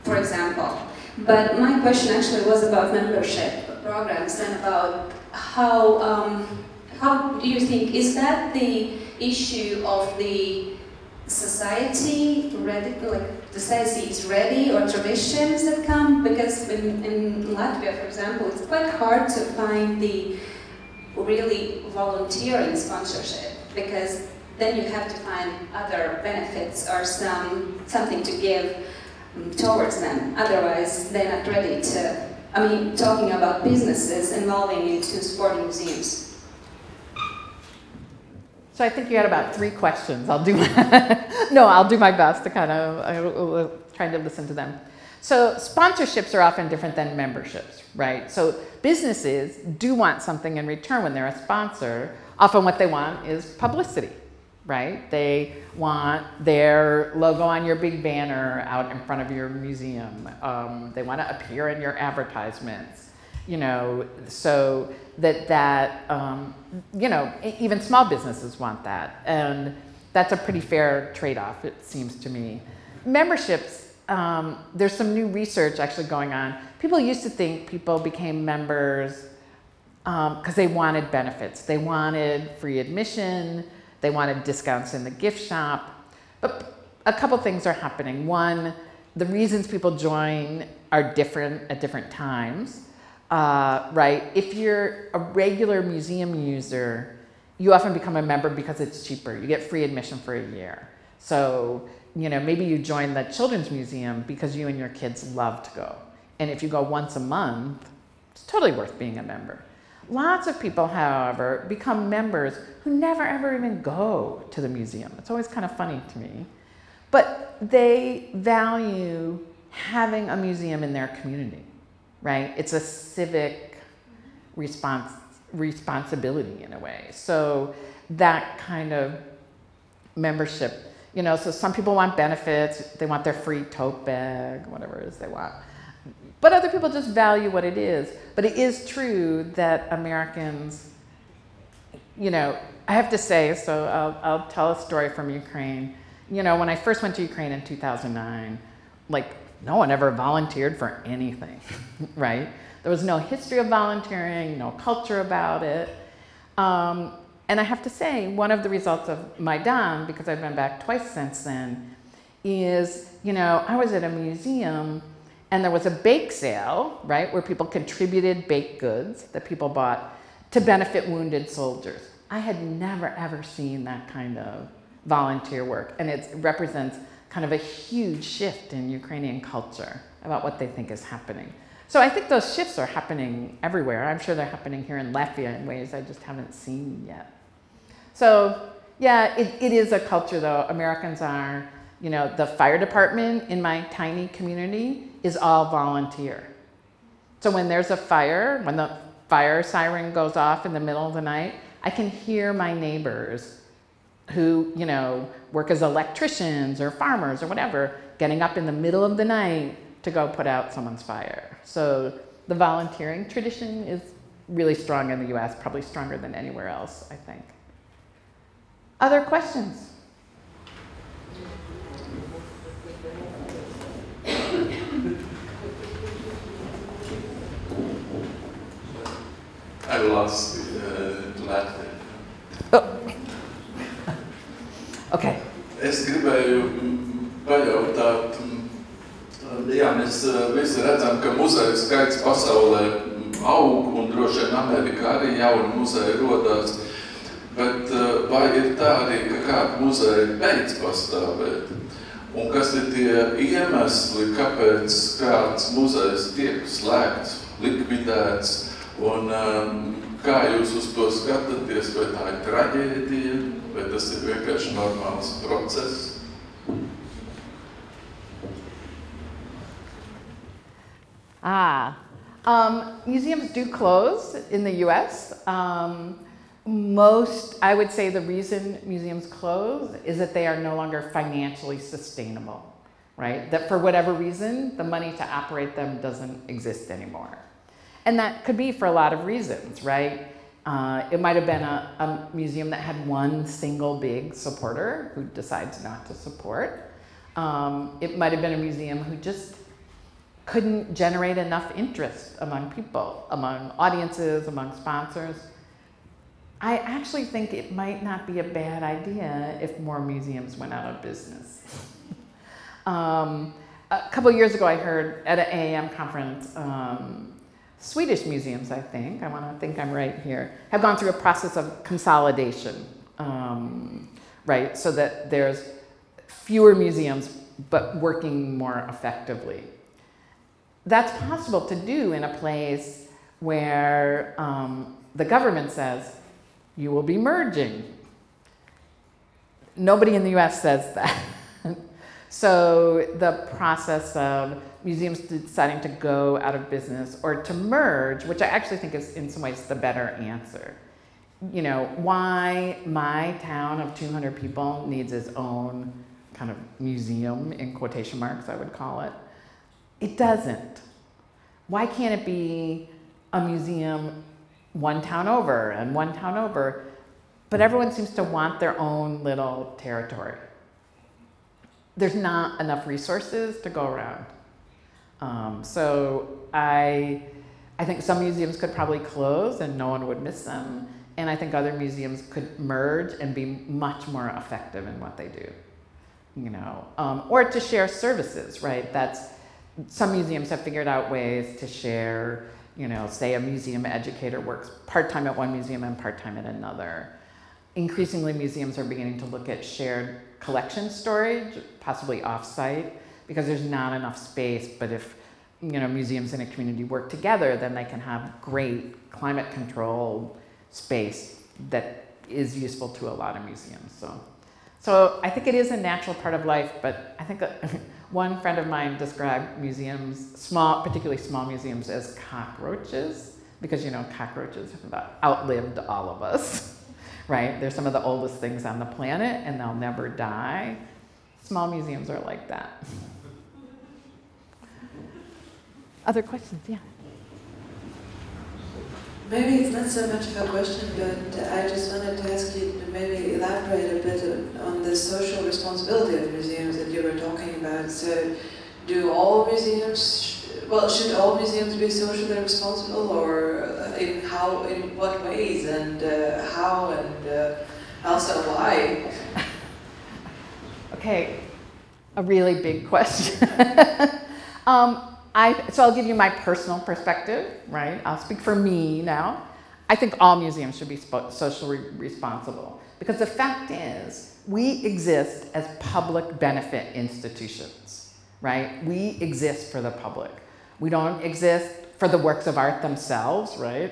for example. But my question actually was about membership programs and about how do you think, is that the issue of the society ready, like the society is ready, or traditions that come? Because in Latvia, for example, it's quite hard to find the really volunteering sponsorship, because then you have to find other benefits or something to give towards them. Otherwise, they're not ready to, I mean, talking about businesses involving into sporting museums. So I think you had about 3 questions. I'll do my, no, I'll do my best to kind of, trying to listen to them. So sponsorships are often different than memberships, right? So businesses do want something in return when they're a sponsor. Often what they want is publicity, right? They want their logo on your big banner out in front of your museum. They want to appear in your advertisements, you know, so that you know, even small businesses want that. And that's a pretty fair trade-off, it seems to me. Memberships, there's some new research actually going on. People used to think people became members because they wanted benefits. They wanted free admission, they wanted discounts in the gift shop. But a couple things are happening. One, the reasons people join are different at different times, right? If you're a regular museum user, you often become a member because it's cheaper. You get free admission for a year. So, you know, maybe you join the Children's Museum because you and your kids love to go. And if you go once a month, it's totally worth being a member. Lots of people, however, become members who never ever even go to the museum. It's always kind of funny to me. But they value having a museum in their community, right? It's a civic responsibility in a way. So that kind of membership, you know, so some people want benefits, they want their free tote bag, whatever it is they want. But other people just value what it is. But it is true that Americans, you know, I have to say, so I'll tell a story from Ukraine. You know, when I first went to Ukraine in 2009, like, no one ever volunteered for anything, right? There was no history of volunteering, no culture about it. And I have to say, one of the results of Maidan, because I've been back twice since then, is, you know, I was at a museum and there was a bake sale, right, where people contributed baked goods that people bought to benefit wounded soldiers. I had never, ever seen that kind of volunteer work. And it represents kind of a huge shift in Ukrainian culture about what they think is happening. So I think those shifts are happening everywhere. I'm sure they're happening here in Latvia in ways I just haven't seen yet. So yeah, it is a culture though. Americans are, you know, the fire department in my tiny community is all volunteer. So when there's a fire, when the fire siren goes off in the middle of the night, I can hear my neighbors who, you know, work as electricians or farmers or whatever, getting up in the middle of the night to go put out someone's fire. So the volunteering tradition is really strong in the US, probably stronger than anywhere else, I think. Other questions? I lost to Latvia. Oh. Okay. Es gribēju pajautāt, jā, mēs visi redzam, ka muzeju skaits pasaulē aug, un droši vien Amerikā arī jauni muzeji rodās. Bet vai ir tā arī, ka kādi muzeji beidz pastāvēt? Un kas ir tie iemesli, kāpēc kāds muzejs tiek slēgts, likvidēts? Un kā jūs uz to skatāties, vai tā ir traģēdija, vai tas ir vienkārši normāls process? Museums do close in the US. I would say the reason museums close is that they are no longer financially sustainable, right? That for whatever reason, the money to operate them doesn't exist anymore. And that could be for a lot of reasons, right? It might have been a museum that had one single big supporter who decides not to support. It might have been a museum who just couldn't generate enough interest among people, among audiences, among sponsors. I actually think it might not be a bad idea if more museums went out of business. A couple years ago, I heard at an AAM conference, Swedish museums, I think, I want to think I'm right here, have gone through a process of consolidation, right? So that there's fewer museums, but working more effectively. That's possible to do in a place where the government says, you will be merging. Nobody in the US says that. So the process of museums deciding to go out of business or to merge, which I actually think is in some ways the better answer. You know, why my town of 200 people needs its own kind of museum, in quotation marks I would call it. It doesn't. Why can't it be a museum one town over and one town over? But everyone seems to want their own little territory. There's not enough resources to go around. So I think some museums could probably close and no one would miss them. And I think other museums could merge and be much more effective in what they do, you know, or to share services, right? Some museums have figured out ways to share, you know, say a museum educator works part-time at one museum and part-time at another. Increasingly, museums are beginning to look at shared collection storage, possibly off-site, because there's not enough space. But if, you know, museums in a community work together, then they can have great climate-controlled space that is useful to a lot of museums. So I think it is a natural part of life, but I think one friend of mine described museums, particularly small museums, as cockroaches, because, you know, cockroaches have outlived all of us. Right? They're some of the oldest things on the planet and they'll never die. Small museums are like that. Other questions? Yeah. Maybe it's not so much of a question, but I just wanted to ask you to maybe elaborate a bit on the social responsibility of museums that you were talking about. So do all museums, well, should all museums be socially responsible, or in what ways, and how, and also why? Okay, a really big question. So I'll give you my personal perspective, right? I'll speak for me now. I think all museums should be socially responsible, because the fact is we exist as public benefit institutions, right? We exist for the public. We don't exist for the works of art themselves, right?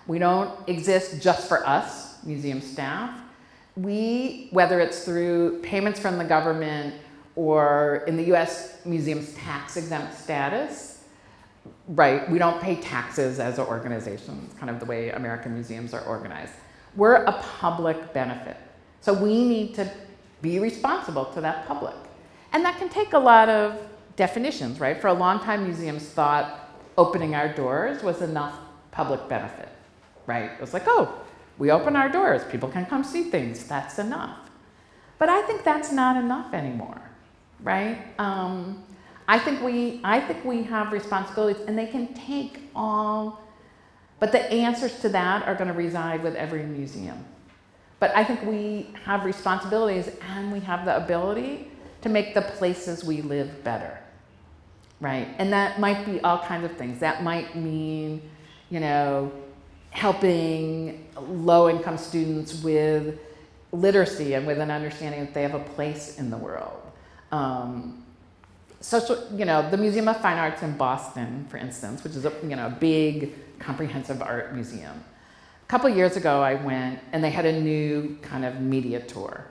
We don't exist just for us, museum staff. Whether it's through payments from the government or in the US, museums tax exempt status, right? We don't pay taxes as an organization. It's kind of the way American museums are organized. We're a public benefit. So we need to be responsible to that public. And that can take a lot of definitions, right? For a long time, museums thought opening our doors was enough public benefit, right? It was like, oh, we open our doors, people can come see things, that's enough. But I think that's not enough anymore, right? I think we have responsibilities, and they can take all, but the answers to that are going to reside with every museum. But I think we have responsibilities, and we have the ability to make the places we live better. Right, and that might be all kinds of things. That might mean, you know, helping low-income students with literacy and with an understanding that they have a place in the world. You know, the Museum of Fine Arts in Boston, for instance, which is a big, comprehensive art museum. A couple years ago, I went, and they had a new kind of media tour.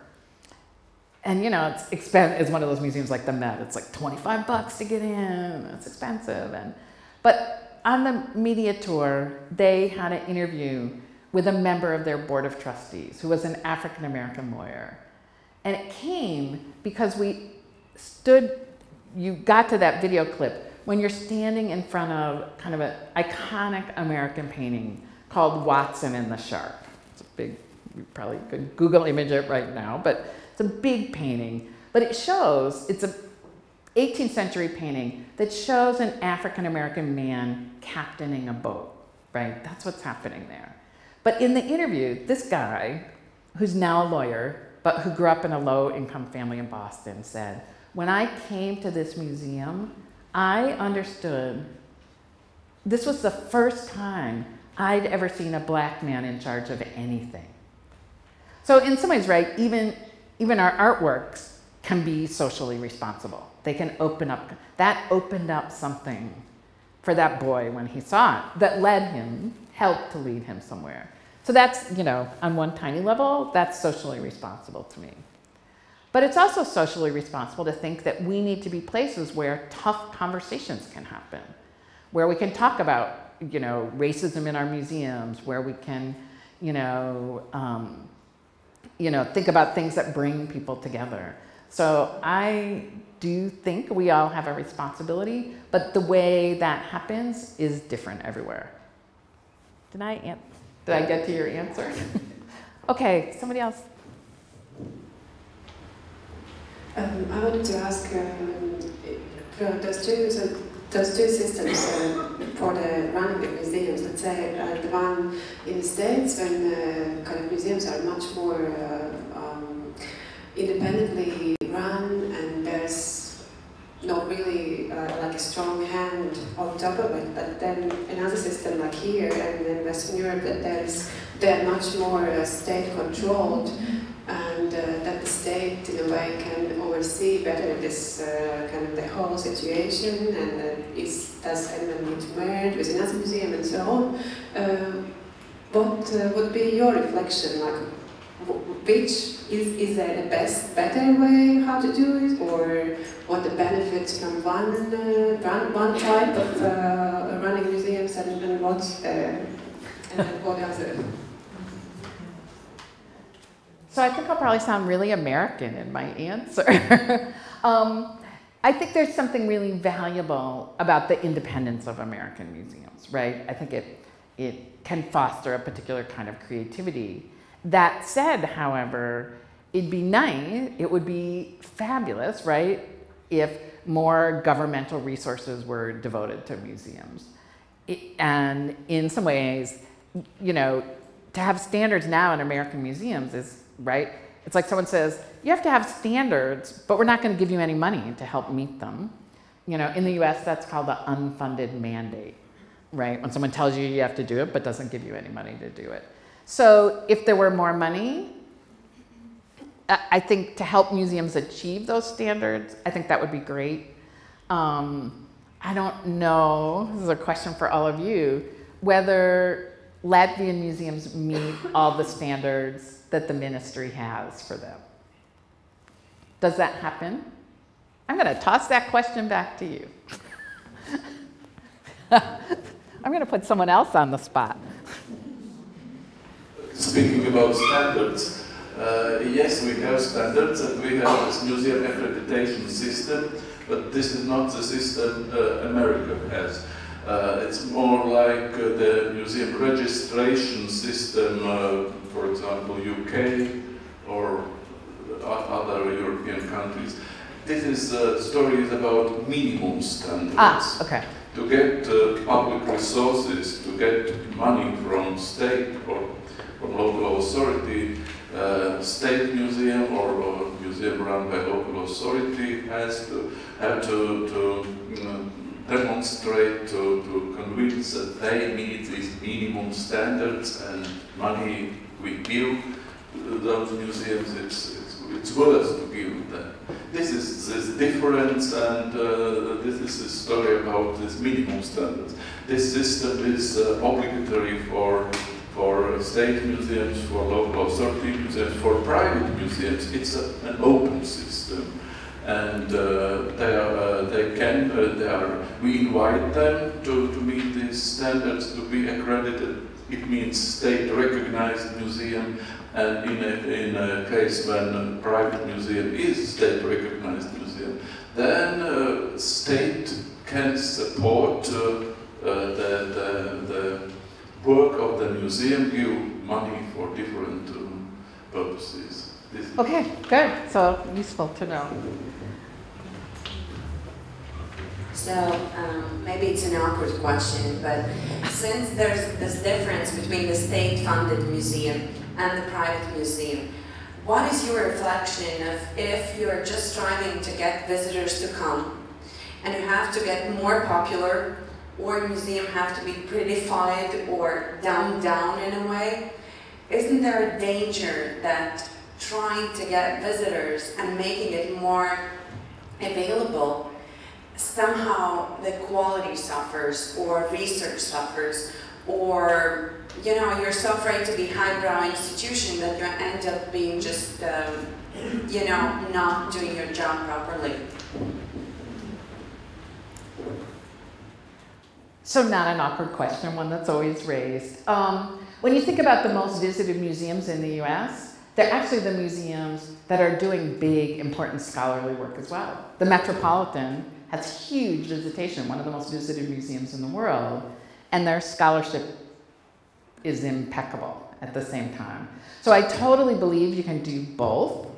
And you know, it's one of those museums like the Met. It's like $25 to get in. It's expensive. But on the media tour, they had an interview with a member of their board of trustees who was an African-American lawyer. And it came because you got to that video clip when you're standing in front of kind of an iconic American painting called Watson and the Shark. It's a big, you probably could Google image it right now, but it's a big painting. But it's an 18th century painting that shows an African-American man captaining a boat, right? That's what's happening there. But in the interview, this guy, who's now a lawyer, but who grew up in a low-income family in Boston, said, when I came to this museum, I understood this was the first time I'd ever seen a black man in charge of anything. So in some ways, right, even our artworks can be socially responsible. They can open up, that opened up something for that boy when he saw it, that helped to lead him somewhere. So that's, on one tiny level, that's socially responsible to me. But it's also socially responsible to think that we need to be places where tough conversations can happen, where we can talk about, you know, racism in our museums, where we can, think about things that bring people together. So I do think we all have a responsibility, but the way that happens is different everywhere. Did I get to your answer? Okay, somebody else. I wanted to ask, those two systems for the running of museums, let's say the one in the States, when kind of museums are much more independently run, and there's not really like a strong hand on top of it. But then another system like here and in Western Europe, that they're much more state controlled, and that the state in a way can oversee better this kind of the whole situation, and does anyone need to merge with another museum and so on. What would be your reflection, like which is there a better way how to do it, or what the benefits from one type of running museums and what's what other? So I think I'll probably sound really American in my answer. I think there's something really valuable about the independence of American museums, right? I think it can foster a particular kind of creativity. That said, however, it would be fabulous, right, if more governmental resources were devoted to museums. And in some ways, to have standards now in American museums is, right? It's like someone says, you have to have standards, but we're not going to give you any money to help meet them. In the US, that's called the unfunded mandate, right? When someone tells you you have to do it, but doesn't give you any money to do it. So if there were more money, I think to help museums achieve those standards, I think that would be great. I don't know, this is a question for all of you, whether Latvian museums meet all the standards that the ministry has for them. Does that happen? I'm going to toss that question back to you. I'm going to put someone else on the spot. Speaking about standards, yes, we have standards and we have this museum accreditation system, but this is not the system America has. It's more like the museum registration system, for example, UK or other European countries. This is stories about minimum standards. Okay. To get public resources, to get money from state or from local authority, state museum or museum run by local authority have to demonstrate, to convince that they meet these minimum standards, and money we give those museums, it's worth to give them. This is this difference, and this is a story about this minimum standards. This system is obligatory for state museums, for local authority museums, for private museums. It's an open system. And we invite them to meet these standards, to be accredited. It means state-recognized museum, and in a case when a private museum is state-recognized museum, then state can support the work of the museum, give money for different purposes. Okay, good. So useful to know. So maybe it's an awkward question, but since there's this difference between the state-funded museum and the private museum, what is your reflection of if you're just striving to get visitors to come and you have to get more popular, or a museum have to be prettified or dumbed down in a way? Isn't there a danger that trying to get visitors and making it more available, somehow the quality suffers, or research suffers, or you know, you're so afraid to be highbrow institution that you end up being just, you know, not doing your job properly. So not an awkward question, one that's always raised. When you think about the most visited museums in the US, they're actually the museums that are doing big, important scholarly work as well. The Metropolitan has huge visitation, one of the most visited museums in the world, and their scholarship is impeccable at the same time. So I totally believe you can do both,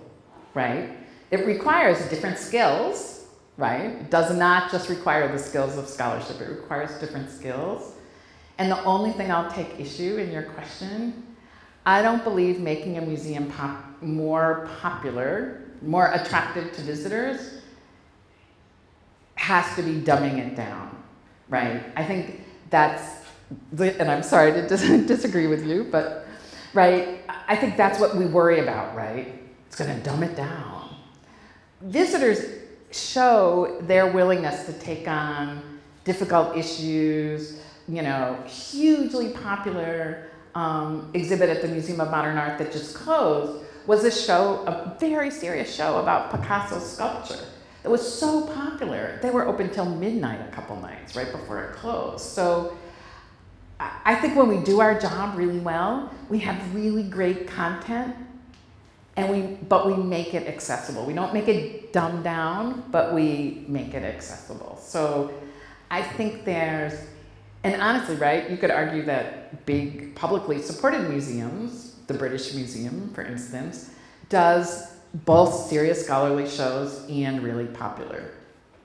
right? It requires different skills, right? It does not just require the skills of scholarship, it requires different skills. And the only thing I'll take issue in your question, I don't believe making a museum more popular, more attractive to visitors, has to be dumbing it down, right? I think that's, and I'm sorry to disagree with you, but, right, I think that's what we worry about, right? It's gonna dumb it down. Visitors show their willingness to take on difficult issues. You know, hugely popular exhibit at the Museum of Modern Art that just closed was a show, a very serious show about Picasso's sculpture. It was so popular. They were open till midnight a couple nights, right before it closed. So I think when we do our job really well, we have really great content, and but we make it accessible. We don't make it dumbed down, but we make it accessible. So I think there's, and honestly, right, you could argue that big publicly supported museums, the British Museum, for instance, does both serious scholarly shows and really popular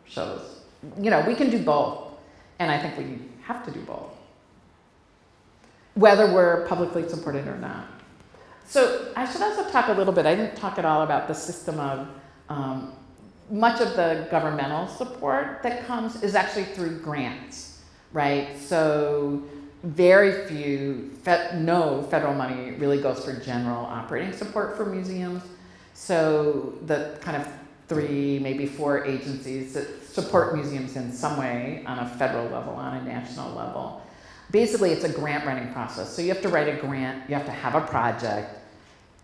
shows. You know, we can do both, and I think we have to do both, whether we're publicly supported or not. So I should also talk a little bit, I didn't talk at all about the system of, much of the governmental support that comes is actually through grants, right? So very few, no federal money really goes for general operating support for museums. So the kind of 3, maybe 4 agencies that support museums in some way on a federal level, on a national level. Basically, it's a grant writing process. So you have to write a grant, you have to have a project,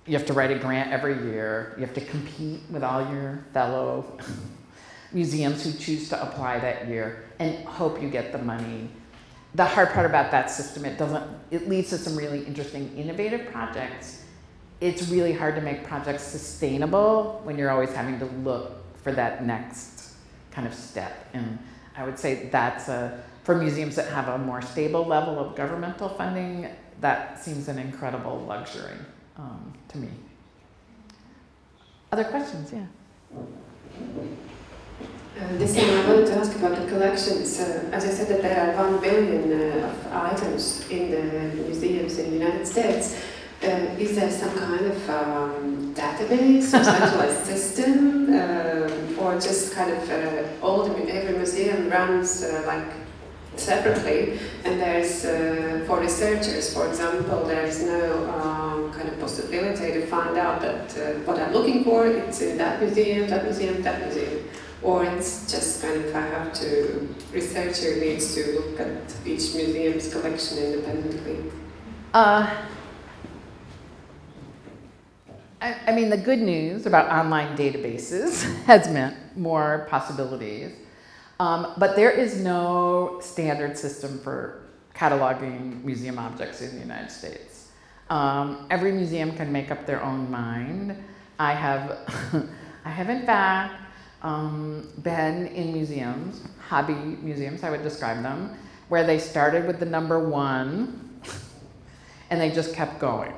you have to write a grant every year, you have to compete with all your fellow museums who choose to apply that year and hope you get the money. The hard part about that system, it leads to some really interesting innovative projects. It's really hard to make projects sustainable when you're always having to look for that next kind of step. And I would say that's for museums that have a more stable level of governmental funding, that seems an incredible luxury to me. Other questions? Yeah. This time I wanted to ask about the collections. As I said, that there are 1 billion of items in the museums in the United States. Is there some kind of database or centralized system, or just kind of every museum runs like separately, and there's for researchers, for example, there is no kind of possibility to find out that what I'm looking for, it's in that museum, that museum, that museum, or it's just kind of researcher needs to look at each museum's collection independently. I mean, the good news about online databases has meant more possibilities. But there is no standard system for cataloging museum objects in the United States. Every museum can make up their own mind. I have in fact been in museums, hobby museums, I would describe them, where they started with the number 1 and they just kept going,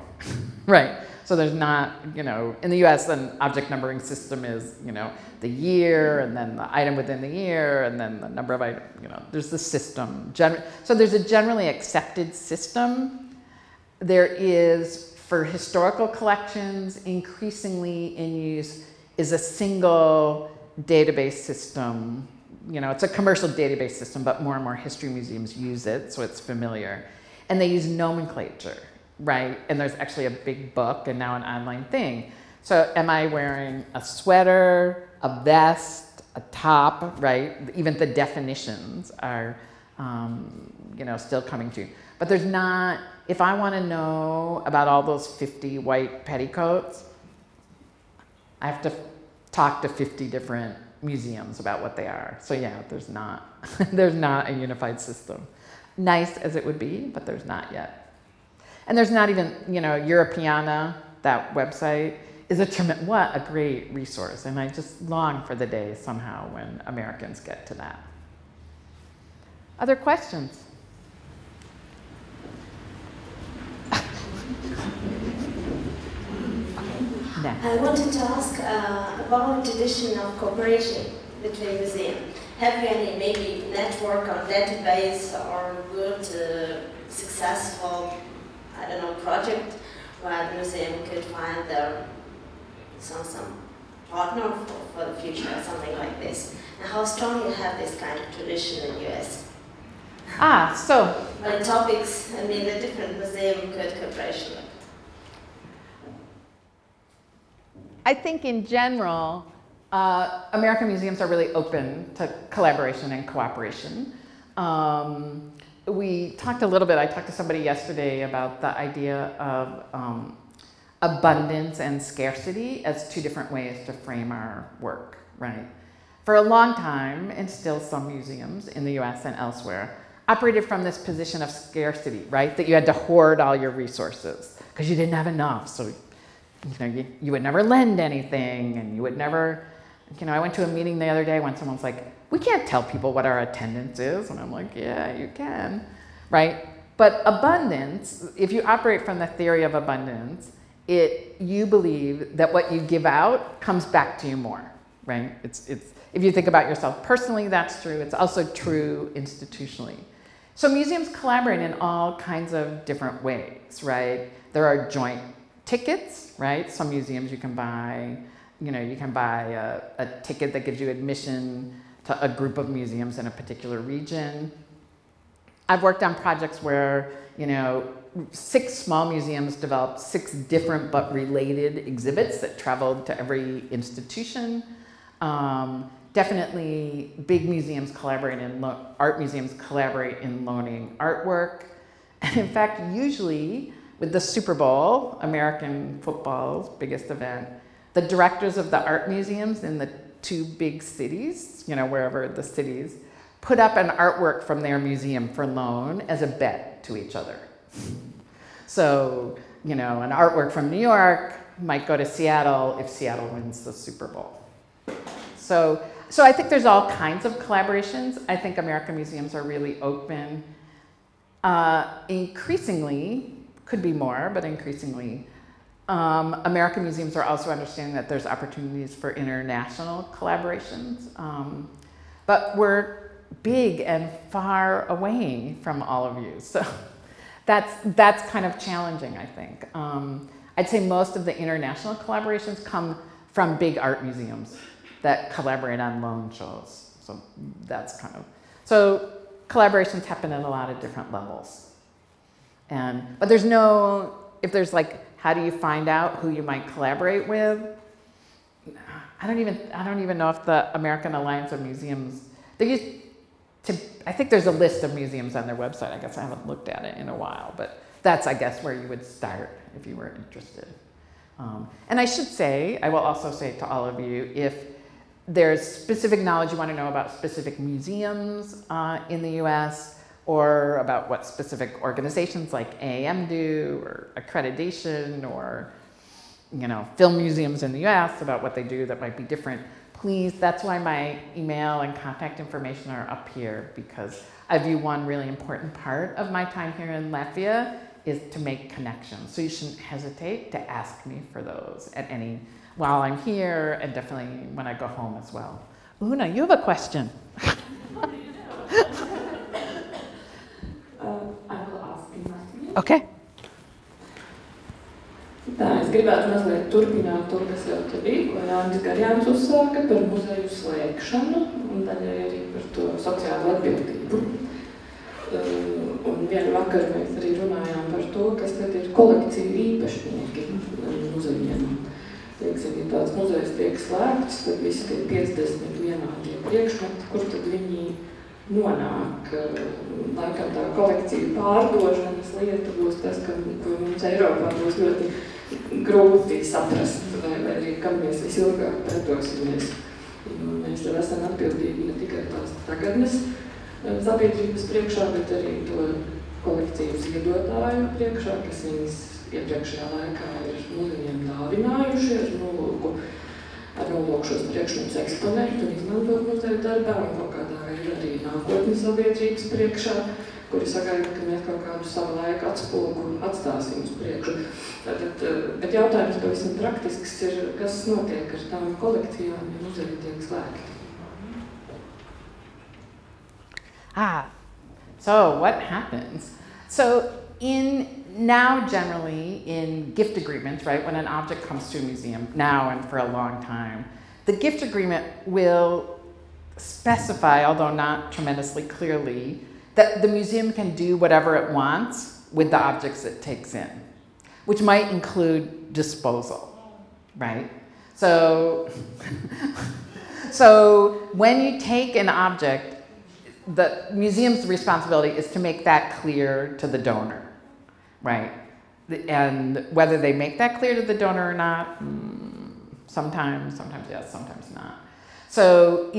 right? So there's not, you know, in the US, an object numbering system is, you know, the year, and then the item within the year, and then the number of items, you know, there's the system. So there's a generally accepted system. There is, for historical collections, increasingly in use is a single database system. You know, it's a commercial database system, but more and more history museums use it, so it's familiar. And they use nomenclature. Right, and there's actually a big book and now an online thing. So am I wearing a sweater, a vest, a top, right? Even the definitions are, you know, still coming to. But there's not if I want to know about all those 50 white petticoats, I have to talk to 50 different museums about what they are. So yeah, there's not a unified system. Nice as it would be, but there's not yet. And there's not even, Europeana, that website, is what a great resource. And I just long for the day somehow when Americans get to that. Other questions? I wanted to ask about the tradition of cooperation between museums. Have you any maybe network or database or good successful, I don't know, project where the museum could find their some partner for the future or something like this? And how strong you have this kind of tradition in the US? So on topics, the different museum could cooperation. I think in general, American museums are really open to collaboration and cooperation. We talked a little bit, I talked to somebody yesterday about the idea of abundance and scarcity as two different ways to frame our work, right? For a long time, and still some museums in the US and elsewhere, operated from this position of scarcity, right? That you had to hoard all your resources because you didn't have enough. So you would never lend anything, and you would never, I went to a meeting the other day when someone's like, we can't tell people what our attendance is. And I'm like, yeah, you can, right? But abundance, if you operate from the theory of abundance, you believe that what you give out comes back to you more, right? If you think about yourself personally, that's true. It's also true institutionally. So museums collaborate in all kinds of different ways, right? There are joint tickets, right? Some museums you can buy, a ticket that gives you admission to a group of museums in a particular region. I've worked on projects where, 6 small museums developed 6 different but related exhibits that traveled to every institution. Definitely big museums collaborate art museums collaborate in loaning artwork. And in fact, usually, with the Super Bowl, American football's biggest event, the directors of the art museums in the 2 big cities, wherever the cities, put up an artwork from their museum for loan as a bet to each other. So, an artwork from New York might go to Seattle if Seattle wins the Super Bowl. So I think there's all kinds of collaborations. I think American museums are really open. Increasingly, could be more, but increasingly, American museums are also understanding that there's opportunities for international collaborations. But we're big and far away from all of you. So that's kind of challenging, I think. I'd say most of the international collaborations come from big art museums that collaborate on loan shows. So that's so collaborations happen at a lot of different levels. But if there's how do you find out who you might collaborate with? I don't even know if the American Alliance of Museums, I think there's a list of museums on their website. I guess I haven't looked at it in a while, but that's, I guess, where you would start if you were interested. And I will also say to all of you, if there's specific knowledge you want to know about specific museums in the US, or about what specific organizations like AAM do, or accreditation, or film museums in the US, about what they do that might be different, please, that's why my email and contact information are up here, because I view one really important part of my time here in Latvia is to make connections. So you shouldn't hesitate to ask me for those while I'm here, and definitely when I go home as well. Una, you have a question. Okay. Tā, es gribētu mazliet turpināt to, kas jau te bija, ko Jānis Garjāns uzsāka par muzeju slēgšanu un daļai arī par to sociālo atbildību. Un vienu vakaru mēs arī runājām par to, kas tad ir kolekciju īpašnieki muzejiem. Teiksim, ja tāds muzejs tiek slēgts, tad visi tie 50 vienādie priekšmeti, kur tad viņi nonāk. Laikam tā kolekciju pārdošanas lieta būs tas, ka mums Eiropā būs ļoti grūti saprast, vai arī kam mēs visilgāk pretosimies. Mēs jau esam atbildīgi ne tikai tās tagadnes sabiedrības priekšā, bet arī to kolekciju ziedotāju priekšā, kas viņas iepriekšējā laikā ir muzejiem dāvinājuši ar nolūku šos priekšmetus eksponēt un izmantot muzeju darbā un kaut kādā veidā arī nākotnes sabiedrības priekšā, kuri sagaida, ka mēs kaut kādu savu laiku atspogu atstāsim uz priekšu. Bet jautājums pavisam praktisks ir, kas notiek ar tām kolekcijām, ja muzeji tiek slēgti? So what happens? So now generally in gift agreements, right, when an object comes to a museum, now and for a long time, the gift agreement will specify, although not tremendously clearly, that the museum can do whatever it wants with the objects it takes in, which might include disposal, right? So when you take an object, the museum's responsibility is to make that clear to the donor. Right, and whether they make that clear to the donor or not, sometimes yes, sometimes not. So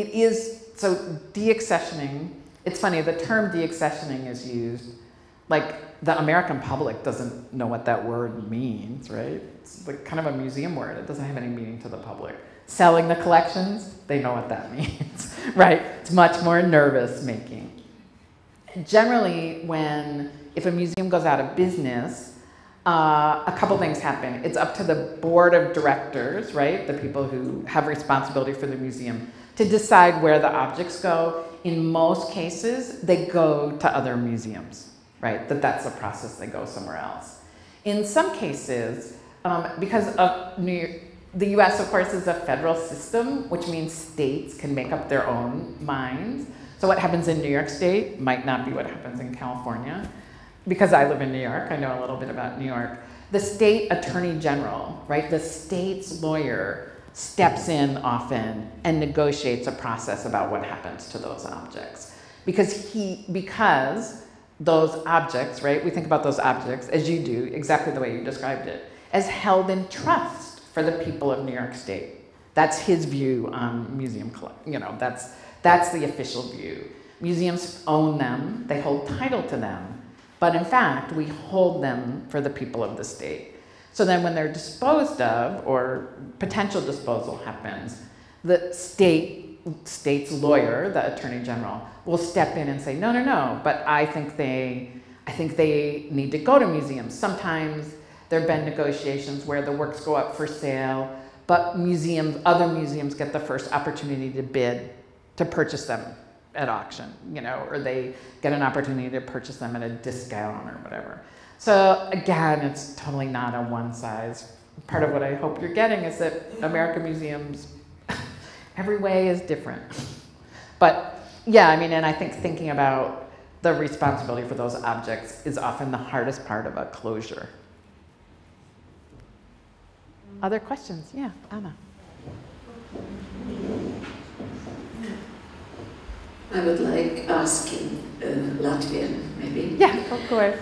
deaccessioning, it's funny, the term deaccessioning is used, like the American public doesn't know what that word means, right? It's like kind of a museum word, it doesn't have any meaning to the public. Selling the collections, they know what that means, right? It's much more nervous making. Generally, if a museum goes out of business, a couple things happen. It's up to the board of directors, right, the people who have responsibility for the museum, to decide where the objects go. In most cases, they go to other museums, right, that's the process, they go somewhere else. In some cases, because of the US, of course, is a federal system, which means states can make up their own minds. So what happens in New York State might not be what happens in California. Because I live in New York, I know a little bit about New York. The state attorney general, right, the state's lawyer steps in often and negotiates a process about what happens to those objects. Because those objects, right, we think about those objects, as you do, exactly the way you described it, as held in trust for the people of New York State. That's his view on museum, that's the official view. Museums own them, they hold title to them, but in fact, we hold them for the people of the state. So then when they're disposed of, or potential disposal happens, the state's lawyer, the attorney general, will step in and say, no, but I think they need to go to museums. Sometimes there have been negotiations where the works go up for sale, but other museums get the first opportunity to bid to purchase them at auction, or they get an opportunity to purchase them at a discount or whatever. So again, it's totally not a one size. Part of what I hope you're getting is that American museums, every way is different. But yeah, and I think thinking about the responsibility for those objects is often the hardest part of a closure. Other questions? Yeah, Anna. I would like ask in Latvian, maybe. Yeah, of course.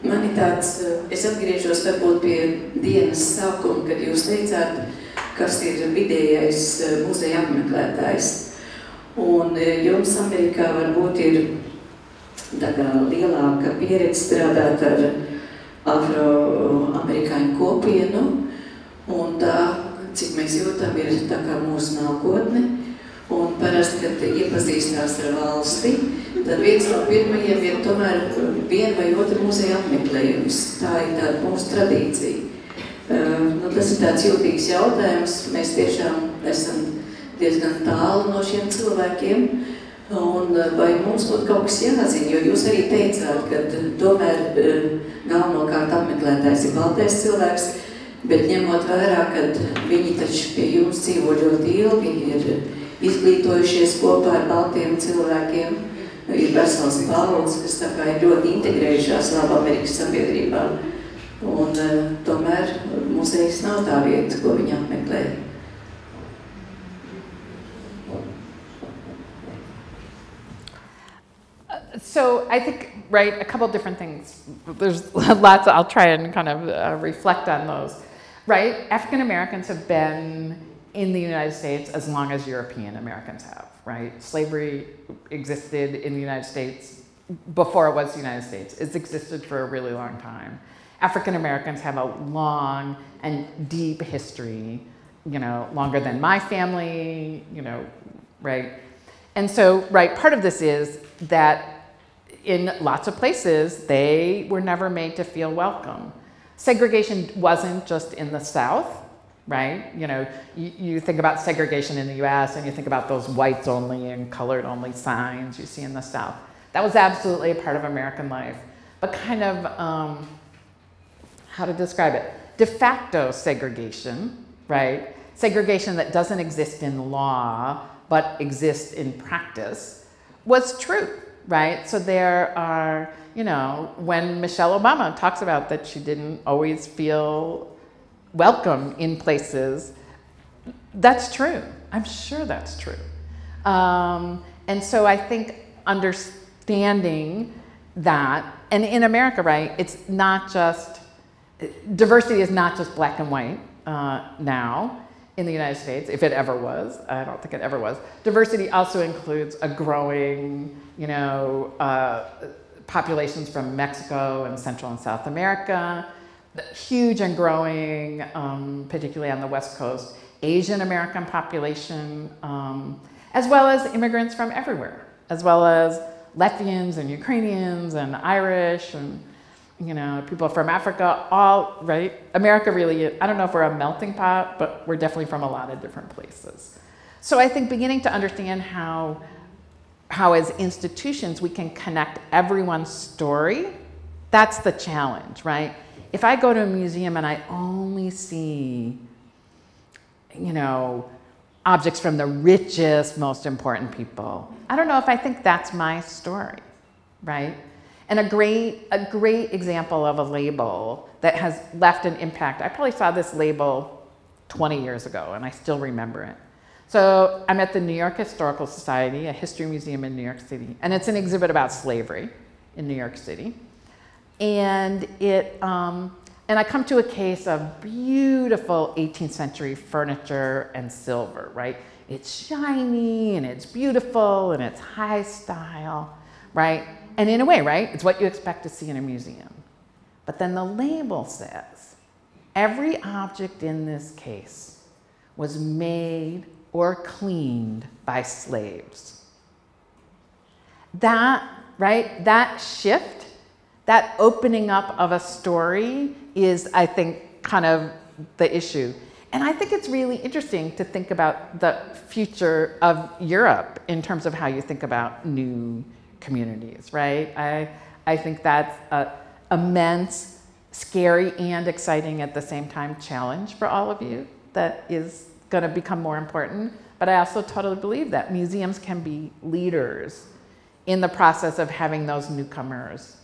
Man ir tāds, es atgriežos varbūt pie dienas sākuma, kad jūs teicāt, kas ir vidējais muzeja apmeklētājs. Un jums Amerikā varbūt ir tā kā lielāka pieredze strādāt ar afroamerikāņu kopienu, un tā, cik mēs jūtam, ir tā kā mūsu nākotne. Un parasti, kad iepazīstās ar valsti, tad viens no pirmajiem ir tomēr viena vai otra muzeja apmeklējums. Tā ir tāda mūsu tradīcija. Tas ir tāds jūtīgs jautājums. Mēs tiešām esam diezgan tālu no šiem cilvēkiem. Un vai mums būtu kaut kas jāzina, jo jūs arī teicāt, ka tomēr galvenokārt apmeklētājs ir baltais cilvēks, bet ņemot vērā, ka viņi taču pie jums dzīvo ļoti ilgi, ir izglītojušies kopā ar baltiem cilvēkiem, ir vesels paudzes, kas tā kā ir ļoti integrējušās labi Amerikas sabiedrībā. Un tomēr muzejs nav tā vieta, ko viņi apmeklē. I think, right, a couple different things. There's lots, I'll try and kind of reflect on those. Right, African Americans have been in the United States as long as European Americans have, right? Slavery existed in the United States before it was the United States. It's existed for a really long time. African Americans have a long and deep history, you know, longer than my family, you know, right? And so, right, part of this is that in lots of places, they were never made to feel welcome. Segregation wasn't just in the South, right? You know, you think about segregation in the US and you think about those whites only and colored only signs you see in the South. That was absolutely a part of American life, but kind of, how to describe it? De facto segregation, right? Segregation that doesn't exist in law, but exists in practice, was true, right? So there are, you know, when Michelle Obama talks about that she didn't always feel welcome in places, that's true. I'm sure that's true. And so I think understanding that, and in America, right, it's not just, diversity is not just black and white now in the United States, if it ever was. I don't think it ever was. Diversity also includes a growing, you know, populations from Mexico and Central and South America, huge and growing, particularly on the West Coast, Asian American population, as well as immigrants from everywhere, as well as Latvians and Ukrainians and Irish and, you know, people from Africa, all, right? America really is, I don't know if we're a melting pot, but we're definitely from a lot of different places. So I think beginning to understand how as institutions we can connect everyone's story, that's the challenge, right? If I go to a museum and I only see, you know, objects from the richest, most important people, I don't know if I think that's my story, right? And a great example of a label that has left an impact, I probably saw this label 20 years ago and I still remember it. So I'm at the New York Historical Society, a history museum in New York City, and it's an exhibit about slavery in New York City. And I come to a case of beautiful 18th century furniture and silver, right? It's shiny and it's beautiful and it's high style, right? And in a way, right, it's what you expect to see in a museum. But then the label says, every object in this case was made or cleaned by slaves. That, right, that shift, that opening up of a story is, I think, kind of the issue. And I think it's really interesting to think about the future of Europe in terms of how you think about new communities, right? I think that's an immense, scary, and exciting at the same time challenge for all of you that is going to become more important. But I also totally believe that museums can be leaders in the process of having those newcomers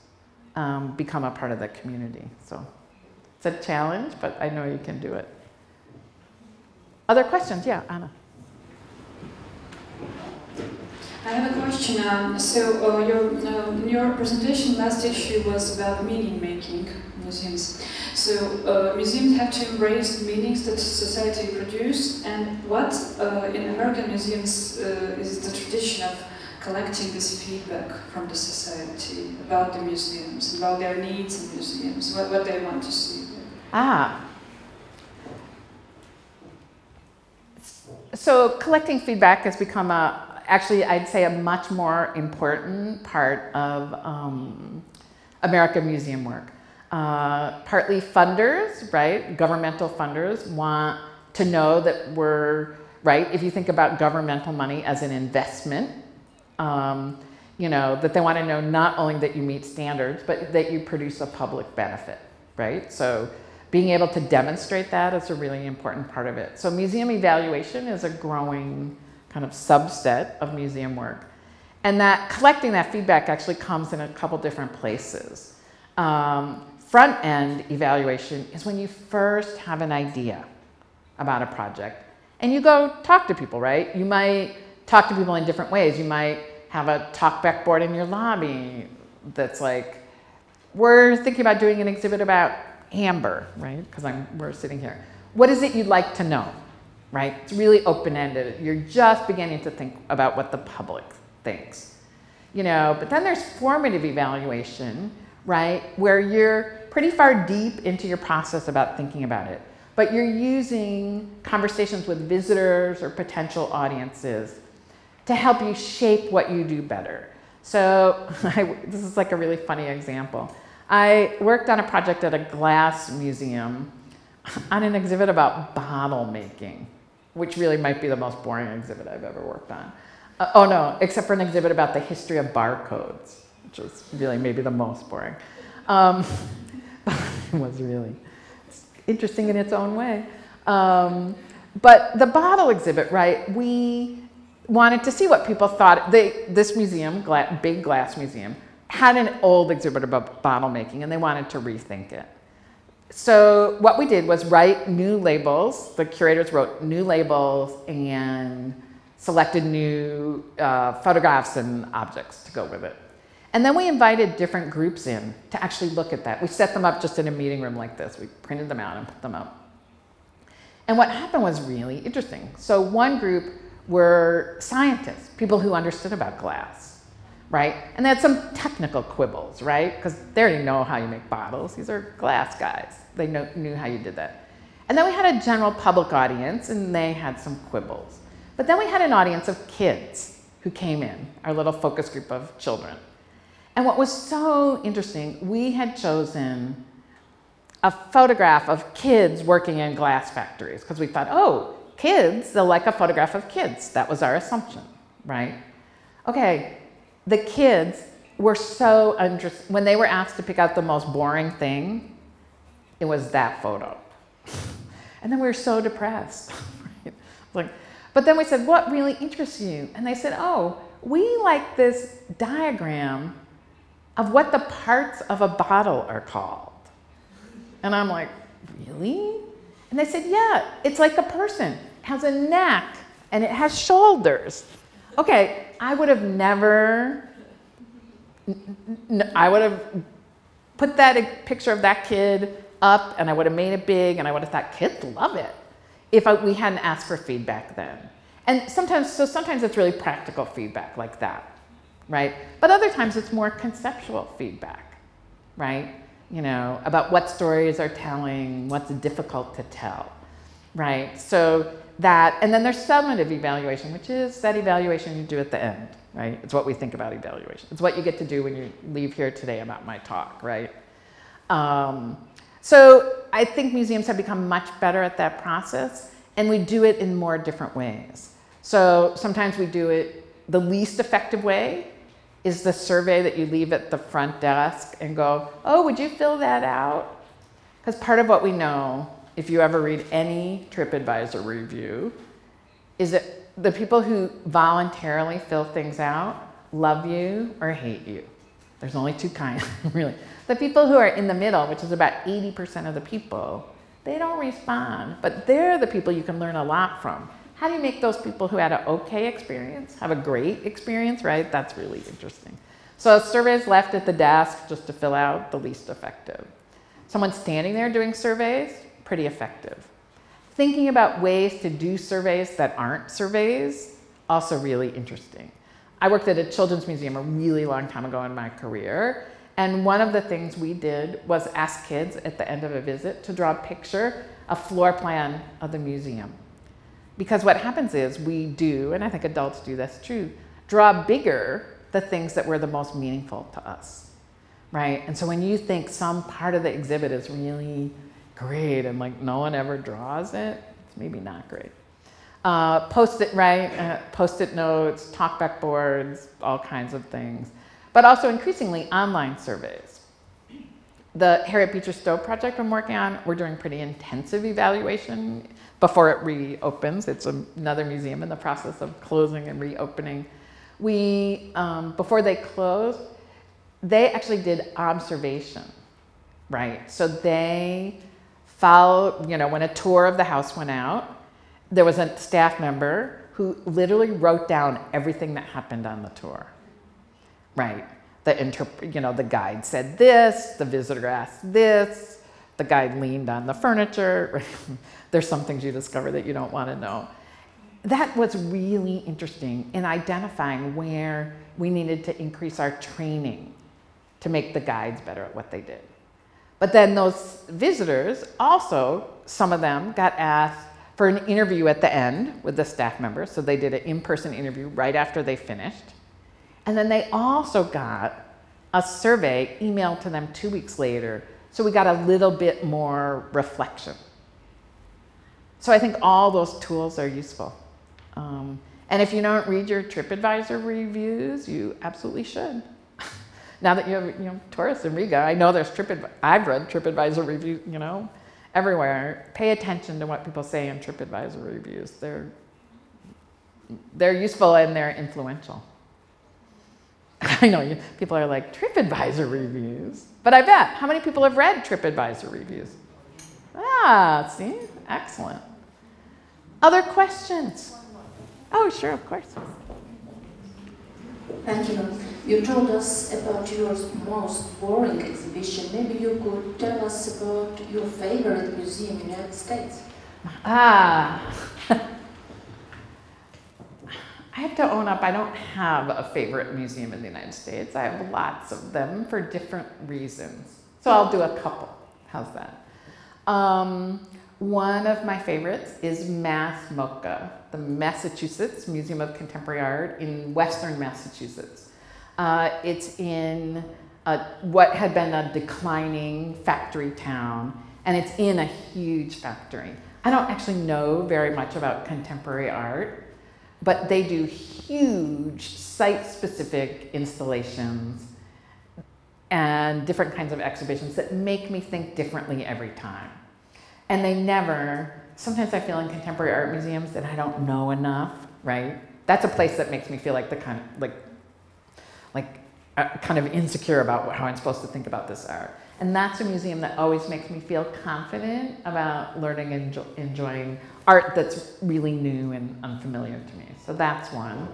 become a part of the community. So it's a challenge, but I know you can do it. Other questions? Yeah, Anna. I have a question. Your presentation last issue was about meaning making museums. So museums have to embrace the meanings that society produce, and what in American museums is the tradition of collecting this feedback from the society about the museums, about their needs in museums, what they want to see. So collecting feedback has become actually, I'd say, a much more important part of American museum work. Partly funders, right, governmental funders want to know that we're, right, if you think about governmental money as an investment, you know, that they want to know not only that you meet standards, but that you produce a public benefit, right? So being able to demonstrate that is a really important part of it. So museum evaluation is a growing kind of subset of museum work. And that collecting that feedback actually comes in a couple different places. Front-end evaluation is when you first have an idea about a project and you go talk to people, right? You might talk to people in different ways. You might have a talkback board in your lobby, that's like, we're thinking about doing an exhibit about amber, right? Because we're sitting here. What is it you'd like to know, right? It's really open-ended. You're just beginning to think about what the public thinks, you know. But then there's formative evaluation, right? Where you're pretty far deep into your process about thinking about it, but you're using conversations with visitors or potential audiences to help you shape what you do better. So this is like a really funny example. I worked on a project at a glass museum on an exhibit about bottle making, which really might be the most boring exhibit I've ever worked on. Oh no, except for an exhibit about the history of barcodes, which was really maybe the most boring. It was really interesting in its own way. But the bottle exhibit, right, we wanted to see what people thought. This museum, big glass museum, had an old exhibit about bottle making, and they wanted to rethink it. So what we did was write new labels. The curators wrote new labels and selected new photographs and objects to go with it. And then we invited different groups in to actually look at that. We set them up just in a meeting room like this. We printed them out and put them up. And what happened was really interesting. So one group were scientists, people who understood about glass, right? And they had some technical quibbles, right? Because they already know how you make bottles. These are glass guys. They knew how you did that. And then we had a general public audience, and they had some quibbles. But then we had an audience of kids who came in, our little focus group of children. And what was so interesting, we had chosen a photograph of kids working in glass factories, because we thought, oh, kids, they'll like a photograph of kids. That was our assumption, right? Okay, the kids were so interested. When they were asked to pick out the most boring thing, it was that photo. And then we were so depressed. Right? Like, but then we said, what really interests you? And they said, oh, we like this diagram of what the parts of a bottle are called. And I'm like, really? And they said, yeah, it's like a person. It has a neck and it has shoulders. Okay, I would have never, I would have put that picture of that kid up and I would have made it big and I would have thought, kids love it, if we hadn't asked for feedback then. And sometimes it's really practical feedback like that, right? But other times it's more conceptual feedback, right? You know, about what stories are telling, what's difficult to tell, right? So that, and then there's summative evaluation, which is that evaluation you do at the end, right? It's what we think about evaluation. It's what you get to do when you leave here today about my talk, right? So I think museums have become much better at that process, and we do it in more different ways. So sometimes we do it, the least effective way is the survey that you leave at the front desk and go, oh, would you fill that out? Because part of what we know, if you ever read any TripAdvisor review, is that the people who voluntarily fill things out love you or hate you. There's only two kinds, really. The people who are in the middle, which is about 80% of the people, they don't respond, but they're the people you can learn a lot from. How do you make those people who had an okay experience have a great experience, right? That's really interesting. So surveys left at the desk just to fill out, the least effective. Someone standing there doing surveys, pretty effective. Thinking about ways to do surveys that aren't surveys, also really interesting. I worked at a children's museum a really long time ago in my career, and one of the things we did was ask kids at the end of a visit to draw a picture, a floor plan of the museum. Because what happens is we do, and I think adults do this too, draw bigger the things that were the most meaningful to us, right? And so when you think some part of the exhibit is really great and like no one ever draws it, it's maybe not great. Post-it, right? Post-it notes, talkback boards, all kinds of things. But also increasingly online surveys. The Harriet Beecher Stowe project I'm working on, we're doing pretty intensive evaluation before it reopens. It's another museum in the process of closing and reopening. We, before they closed, they actually did observation, right? So they followed, you know, when a tour of the house went out, there was a staff member who literally wrote down everything that happened on the tour, right? the guide said this, the visitor asked this, the guide leaned on the furniture. There's some things you discover that you don't want to know. That was really interesting in identifying where we needed to increase our training to make the guides better at what they did. But then those visitors also, some of them got asked for an interview at the end with the staff members. So they did an in-person interview right after they finished. And then they also got a survey emailed to them 2 weeks later. So we got a little bit more reflection. So I think all those tools are useful. And if you don't read your TripAdvisor reviews, you absolutely should. Now that you have tourists in Riga, I know there's I've read TripAdvisor reviews, everywhere. Pay attention to what people say in TripAdvisor reviews. They're useful and they're influential. I know people are like, TripAdvisor reviews? But I bet, how many people have read TripAdvisor reviews? Ah, see? Excellent. Other questions? Oh, sure, of course. Thank you. You told us about your most boring exhibition. Maybe you could tell us about your favorite museum in the United States. I have to own up, I don't have a favorite museum in the United States. I have lots of them for different reasons. So I'll do a couple. How's that? One of my favorites is MassMoCA, the Massachusetts Museum of Contemporary Art in Western Massachusetts. It's in what had been a declining factory town, and it's in a huge factory. I don't actually know very much about contemporary art, but they do huge site-specific installations and different kinds of exhibitions that make me think differently every time. And they never, sometimes I feel in contemporary art museums that I don't know enough, right? That's a place that makes me feel like kind of insecure about how I'm supposed to think about this art. And that's a museum that always makes me feel confident about learning and enjoying art that's really new and unfamiliar to me. So that's one.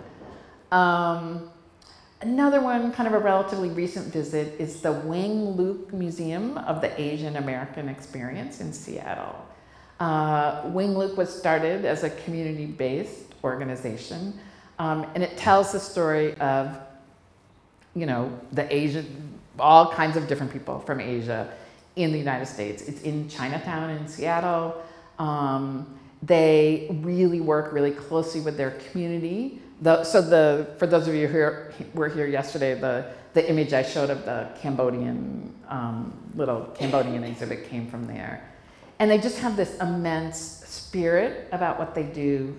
Another one, kind of a relatively recent visit, is the Wing Luke Museum of the Asian American Experience in Seattle. Wing Luke was started as a community-based organization, and it tells the story of, all kinds of different people from Asia in the United States. It's in Chinatown in Seattle. They really work really closely with their community. For those of you who were here yesterday, the image I showed of the Cambodian, little Cambodian exhibit came from there. And they just have this immense spirit about what they do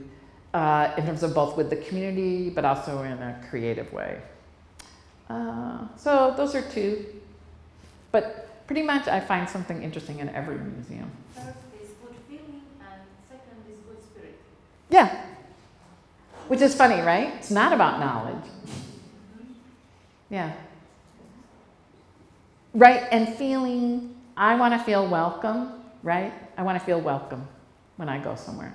in terms of both with the community, but also in a creative way. So those are two. But pretty much I find something interesting in every museum. First is good feeling, and second is good spirit. Yeah. Which is funny, right? It's not about knowledge. Yeah. Right, and feeling, I want to feel welcome, right? I want to feel welcome when I go somewhere,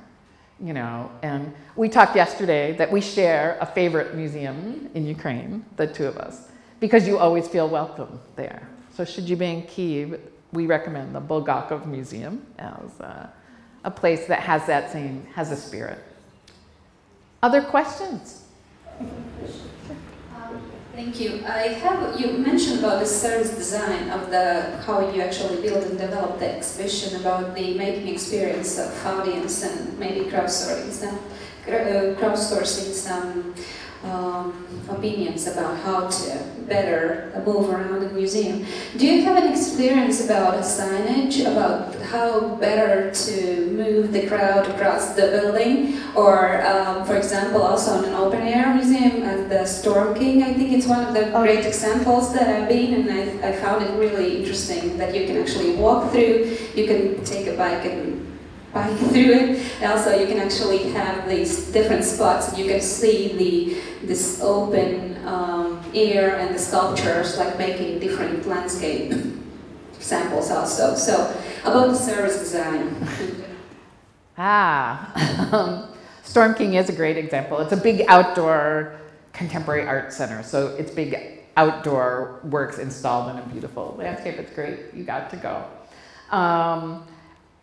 and we talked yesterday that we share a favorite museum in Ukraine, the two of us, because you always feel welcome there. So should you be in Kyiv, we recommend the Bulgakov Museum as a place that has has a spirit. Other questions? Thank you. You mentioned about the service design of how you actually build and develop the exhibition, about the making experience of audience and maybe crowdsourcing some opinions about how to better move around the museum. Do you have an experience about a signage, about how better to move the crowd across the building? Or, for example, also in an open-air museum at the Storm King, I think it's one of the great examples that I've been, and I found it really interesting that you can actually walk through, you can take a bike and bike through it, and also you can actually have these different spots and you can see this open air and the sculptures like making different landscape samples also. So about the service design. Storm King is a great example. It's a big outdoor contemporary art center, so it's big outdoor works installed in a beautiful landscape. It's great. You got to go.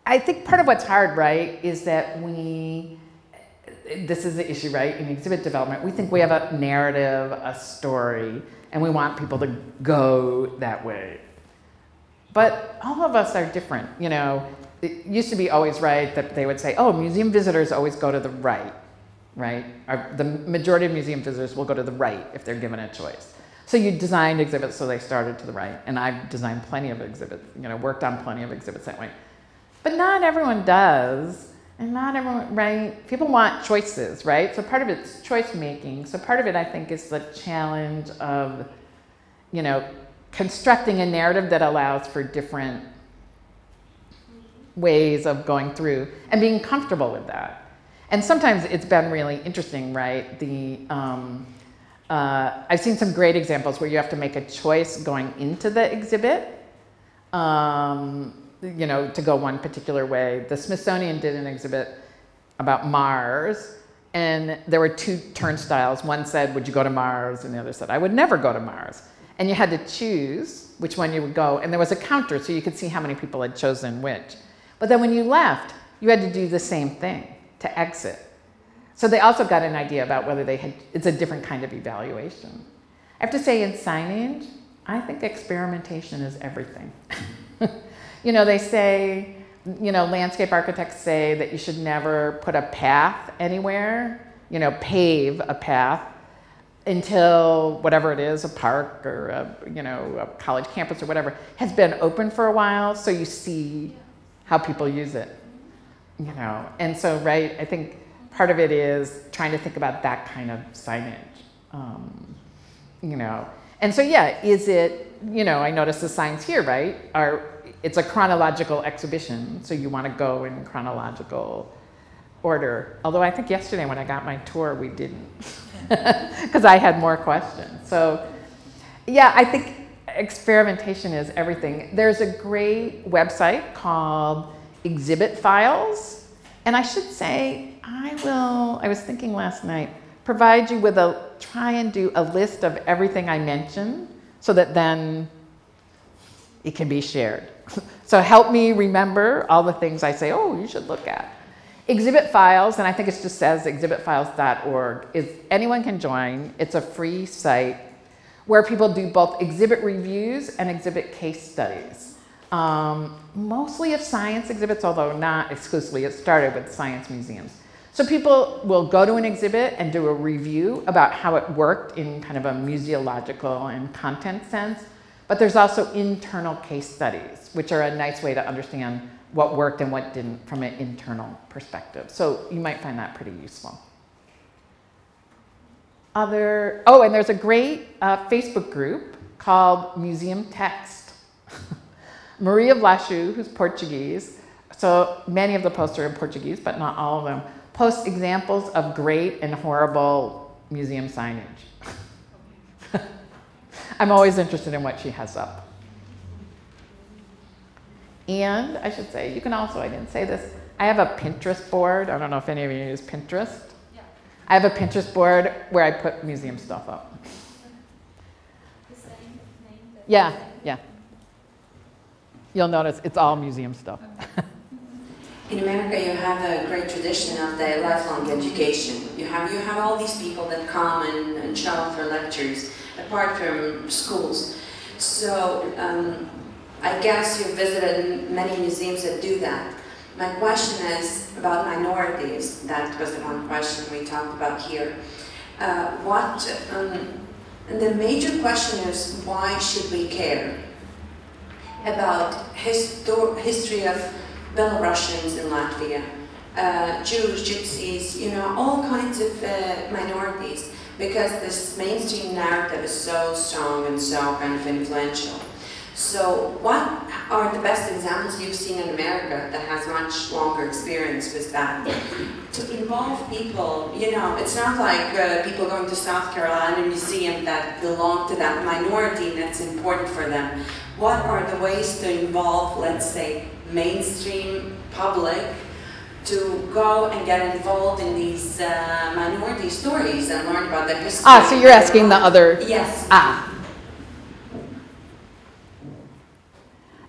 I think part of what's hard, right, is that this is the issue, right, in exhibit development. We think we have a narrative, a story, and we want people to go that way. But all of us are different, you know. It used to be always right that they would say, oh, museum visitors always go to the right, right? The majority of museum visitors will go to the right if they're given a choice. So you designed exhibits so they started to the right, and I've designed plenty of exhibits, you know, worked on plenty of exhibits that way. But not everyone does, and not everyone, right? People want choices, right? So part of it's choice making. So part of it, I think, is the challenge of, you know, constructing a narrative that allows for different ways of going through and being comfortable with that. And sometimes it's been really interesting, right? I've seen some great examples where you have to make a choice going into the exhibit, you know, to go one particular way. The Smithsonian did an exhibit about Mars, and there were two turnstiles. One said, would you go to Mars? And the other said, I would never go to Mars. And you had to choose which one you would go, and there was a counter so you could see how many people had chosen which. But then when you left, you had to do the same thing to exit. So they also got an idea about whether they had, it's a different kind of evaluation. I have to say, in signage, I think experimentation is everything. You know, they say, you know, landscape architects say that you should never put a path anywhere, you know, pave a path until whatever it is, a park or a, you know, a college campus or whatever, has been open for a while, so you see how people use it, you know. And so, right, I think part of it is trying to think about that kind of signage, you know. And so, yeah, is it, you know, I noticed the signs here, right, it's a chronological exhibition, so you want to go in chronological order. Although I think yesterday when I got my tour, we didn't, because I had more questions. So, yeah, I think experimentation is everything. There's a great website called Exhibit Files, and I should say, I was thinking last night, provide you with try and do a list of everything I mentioned so that then it can be shared. So help me remember all the things I say, oh, you should look at. Exhibit Files, and I think it just says exhibitfiles.org, is anyone can join. It's a free site where people do both exhibit reviews and exhibit case studies. Mostly of science exhibits, although not exclusively. It started with science museums. So people will go to an exhibit and do a review about how it worked in kind of a museological and content sense. But there's also internal case studies, which are a nice way to understand what worked and what didn't from an internal perspective. So you might find that pretty useful. And there's a great Facebook group called Museum Text. Maria Vlachu, who's Portuguese, so many of the posts are in Portuguese, but not all of them, posts examples of great and horrible museum signage. I'm always interested in what she has up. And I should say, you can also, I didn't say this, I have a Pinterest board. I don't know if any of you use Pinterest. Yeah. I have a Pinterest board where I put museum stuff up. The same name? Yeah, yeah. You'll notice it's all museum stuff. In America, you have a great tradition of the lifelong education. You have all these people that come and show off their lectures, apart from schools. So I guess you've visited many museums that do that. My question is about minorities. That was the one question we talked about here. And the major question is, why should we care about history of Belarusians in Latvia, Jews, Gypsies, you know, all kinds of minorities, because this mainstream narrative is so strong and so kind of influential. So what are the best examples you've seen in America that has much longer experience with that? To involve people, you know, it's not like people going to South Carolina Museum that belong to that minority and that's important for them. What are the ways to involve, let's say, mainstream public to go and get involved in these minority stories and learn about their history? So you're asking the other... Yes.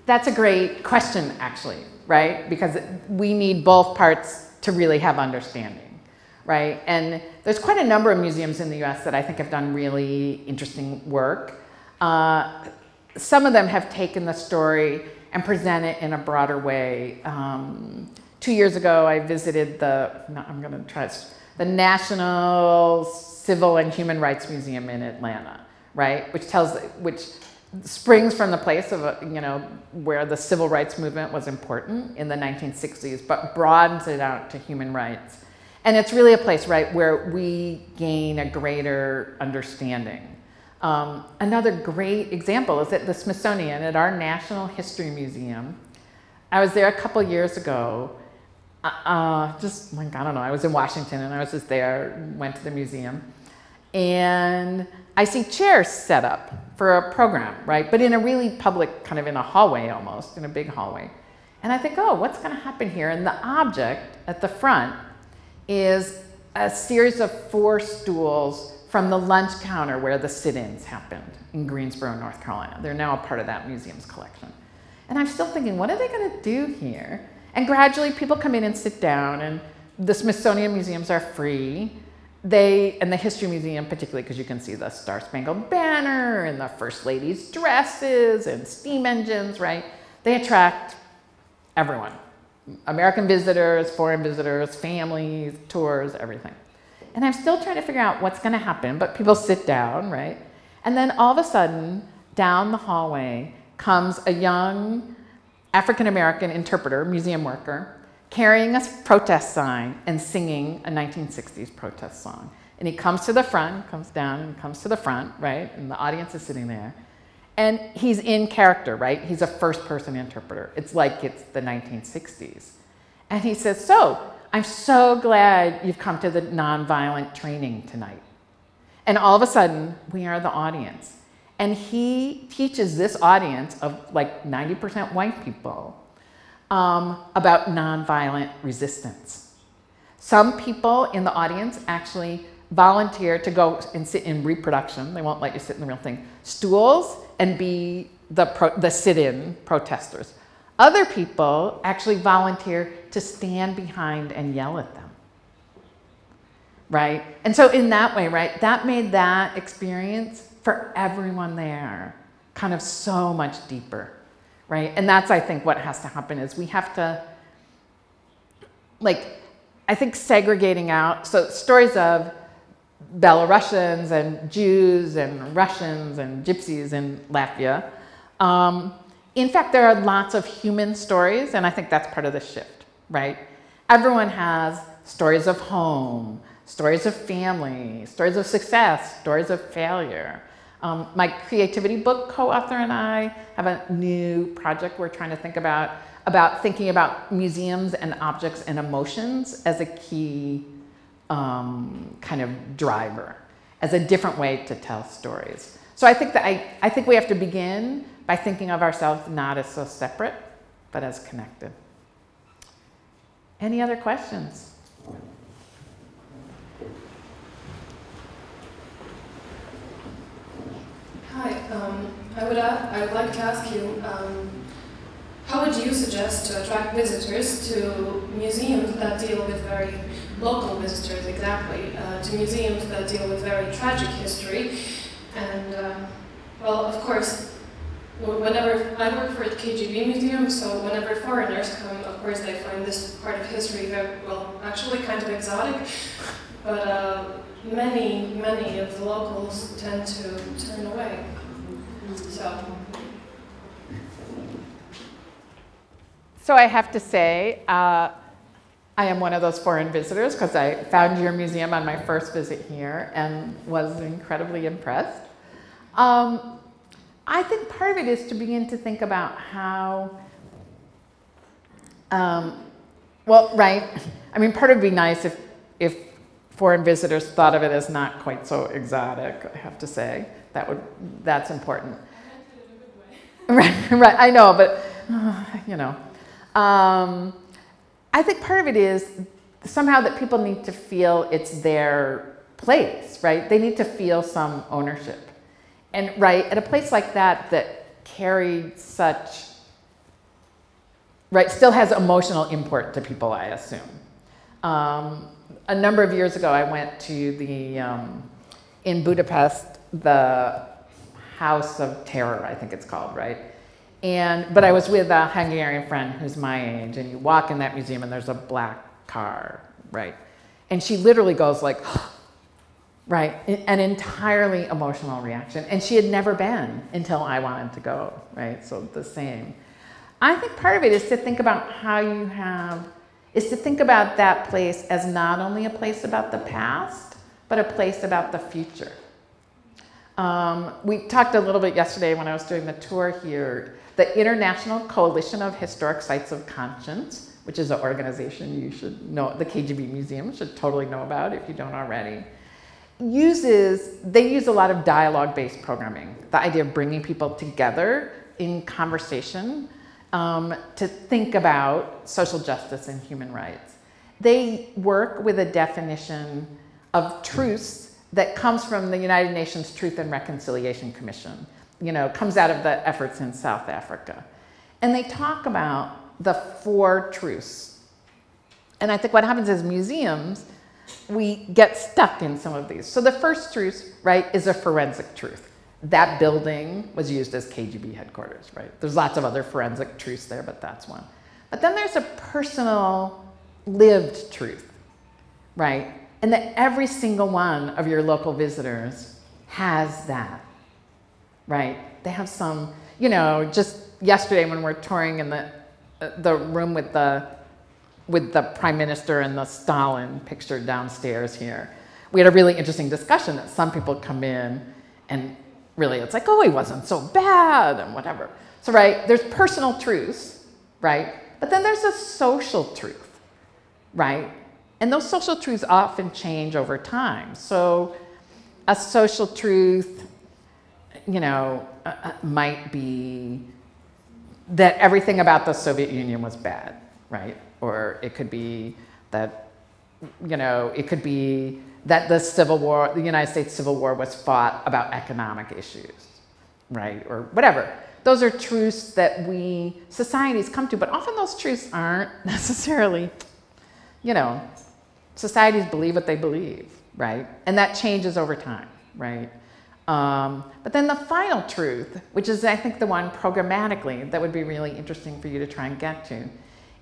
That's a great question, actually, right? Because we need both parts to really have understanding, right? And there's quite a number of museums in the US that I think have done really interesting work. Some of them have taken the story and present it in a broader way. 2 years ago, I visited the National Civil and Human Rights Museum in Atlanta, right? Which springs from the place of, where the civil rights movement was important in the 1960s, but broadens it out to human rights. And it's really a place, right, where we gain a greater understanding. Another great example is at the Smithsonian, at our National History Museum. I was there a couple years ago, I was in Washington and I was just there, went to the museum, and I see chairs set up for a program, right? But in a really public, kind of in a hallway almost, in a big hallway. And I think, oh, what's gonna happen here? And the object at the front is a series of 4 stools from the lunch counter where the sit-ins happened in Greensboro, North Carolina. They're now a part of that museum's collection. And I'm still thinking, what are they gonna do here? And gradually people come in and sit down, and the Smithsonian museums are free. And the History Museum particularly, because you can see the Star-Spangled Banner and the First Lady's dresses and steam engines, right? They attract everyone. American visitors, foreign visitors, families, tours, everything. And I'm still trying to figure out what's gonna happen, but people sit down, right? And then all of a sudden, down the hallway comes a young African-American interpreter, museum worker, carrying a protest sign and singing a 1960s protest song. And he comes to the front, comes down and comes to the front, right? And the audience is sitting there. And he's in character, right? He's a first-person interpreter. It's like it's the 1960s. And he says, so, I'm so glad you've come to the nonviolent training tonight. And all of a sudden, we are the audience. And he teaches this audience of like 90% white people about nonviolent resistance. Some people in the audience actually volunteer to go and sit in reproduction. They won't let you sit in the real thing. Stools and be the sit-in protesters. Other people actually volunteer to stand behind and yell at them, right? And so in that way, right, that made that experience for everyone there kind of so much deeper, right? And that's, I think, what has to happen is we have to, I think segregating out, so stories of Belarusians and Jews and Russians and Gypsies in Latvia. In fact, there are lots of human stories, and I think that's part of the shift, right? Everyone has stories of home, stories of family, stories of success, stories of failure. My creativity book co-author and I have a new project we're trying to think about thinking about museums and objects and emotions as a key kind of driver, as a different way to tell stories. So I think that I think we have to begin by thinking of ourselves not as so separate, but as connected. Any other questions? Hi, I would like to ask you, how would you suggest to attract visitors to museums that deal with very local visitors, exactly, to museums that deal with very tragic history? And, well, of course, whenever I work for the KGB museum, so whenever foreigners come, of course, they find this part of history very, well, actually kind of exotic, but many of the locals tend to turn away. So I have to say, I am one of those foreign visitors because I found your museum on my first visit here and was incredibly impressed. I think part of it is to begin to think about how, well, right, I mean, part of it would be nice if foreign visitors thought of it as not quite so exotic, I have to say. That's important. Right, I know, but, you know. I think part of it is somehow that people need to feel it's their place, right? They need to feel some ownership. And right, at a place like that carried such right, still has emotional import to people, I assume. A number of years ago, I went to the, in Budapest, the House of Terror, I think it's called, right? But I was with a Hungarian friend who's my age, and you walk in that museum and there's a black car, right? And she literally goes like, right, an entirely emotional reaction. And she had never been until I wanted to go, right? So the same. I think part of it is to think about how you have, is to think about that place as not only a place about the past, but a place about the future. We talked a little bit yesterday when I was doing the tour here. The International Coalition of Historic Sites of Conscience, which is an organization you should know, the KGB Museum should totally know about if you don't already, they use a lot of dialogue-based programming, the idea of bringing people together in conversation to think about social justice and human rights. They work with a definition of truths that comes from the United Nations Truth and Reconciliation Commission. You know, comes out of the efforts in South Africa. And they talk about the 4 truths. And I think what happens is museums, we get stuck in some of these. So the first truth, right, is a forensic truth. That building was used as KGB headquarters, right? There's lots of other forensic truths there, but that's one. But then there's a personal, lived truth, right? And that every single one of your local visitors has that. Right? They have some, you know, just yesterday when we're touring in the room with the Prime Minister and the Stalin picture downstairs here, we had a really interesting discussion that some people come in and really it's like, oh, he wasn't so bad and whatever. So, right, there's personal truths, right? But then there's a social truth, right? And those social truths often change over time. So a social truth, you know, might be that everything about the Soviet Union was bad, right? Or it could be that, you know, it could be that the Civil War, the United States Civil War was fought about economic issues, right? Or whatever. Those are truths that societies come to, but often those truths aren't necessarily, you know, societies believe what they believe, right? And that changes over time, right? But then the final truth, which is I think the one programmatically that would be really interesting for you to try and get to,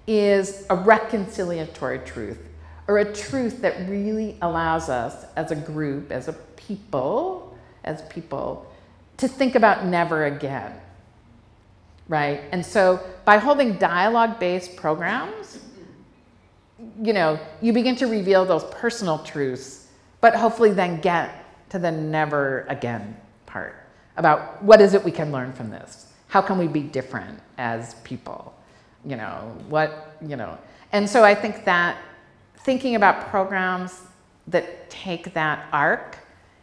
is a reconciliatory truth, or a truth that really allows us as a group, as people, to think about never again, right? And so by holding dialogue-based programs, you know, you begin to reveal those personal truths, but hopefully then get to the never again part about what is it we can learn from this? How can we be different as people? You know, and so I think that thinking about programs that take that arc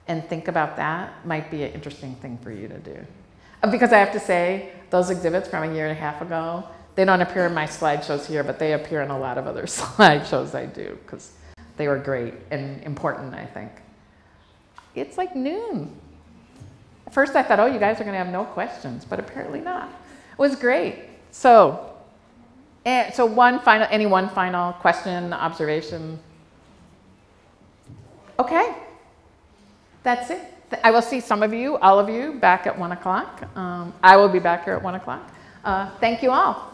and think about that might be an interesting thing for you to do. Because I have to say, those exhibits from a year and a half ago, they don't appear in my slideshows here, but they appear in a lot of other slideshows I do, because they were great and important, I think. It's like noon. At first I thought, oh, you guys are going to have no questions, but apparently not. It was great. So one final question, observation? Okay, that's it. I will see some of you, all of you, back at 1 o'clock. I will be back here at 1 o'clock. Thank you all.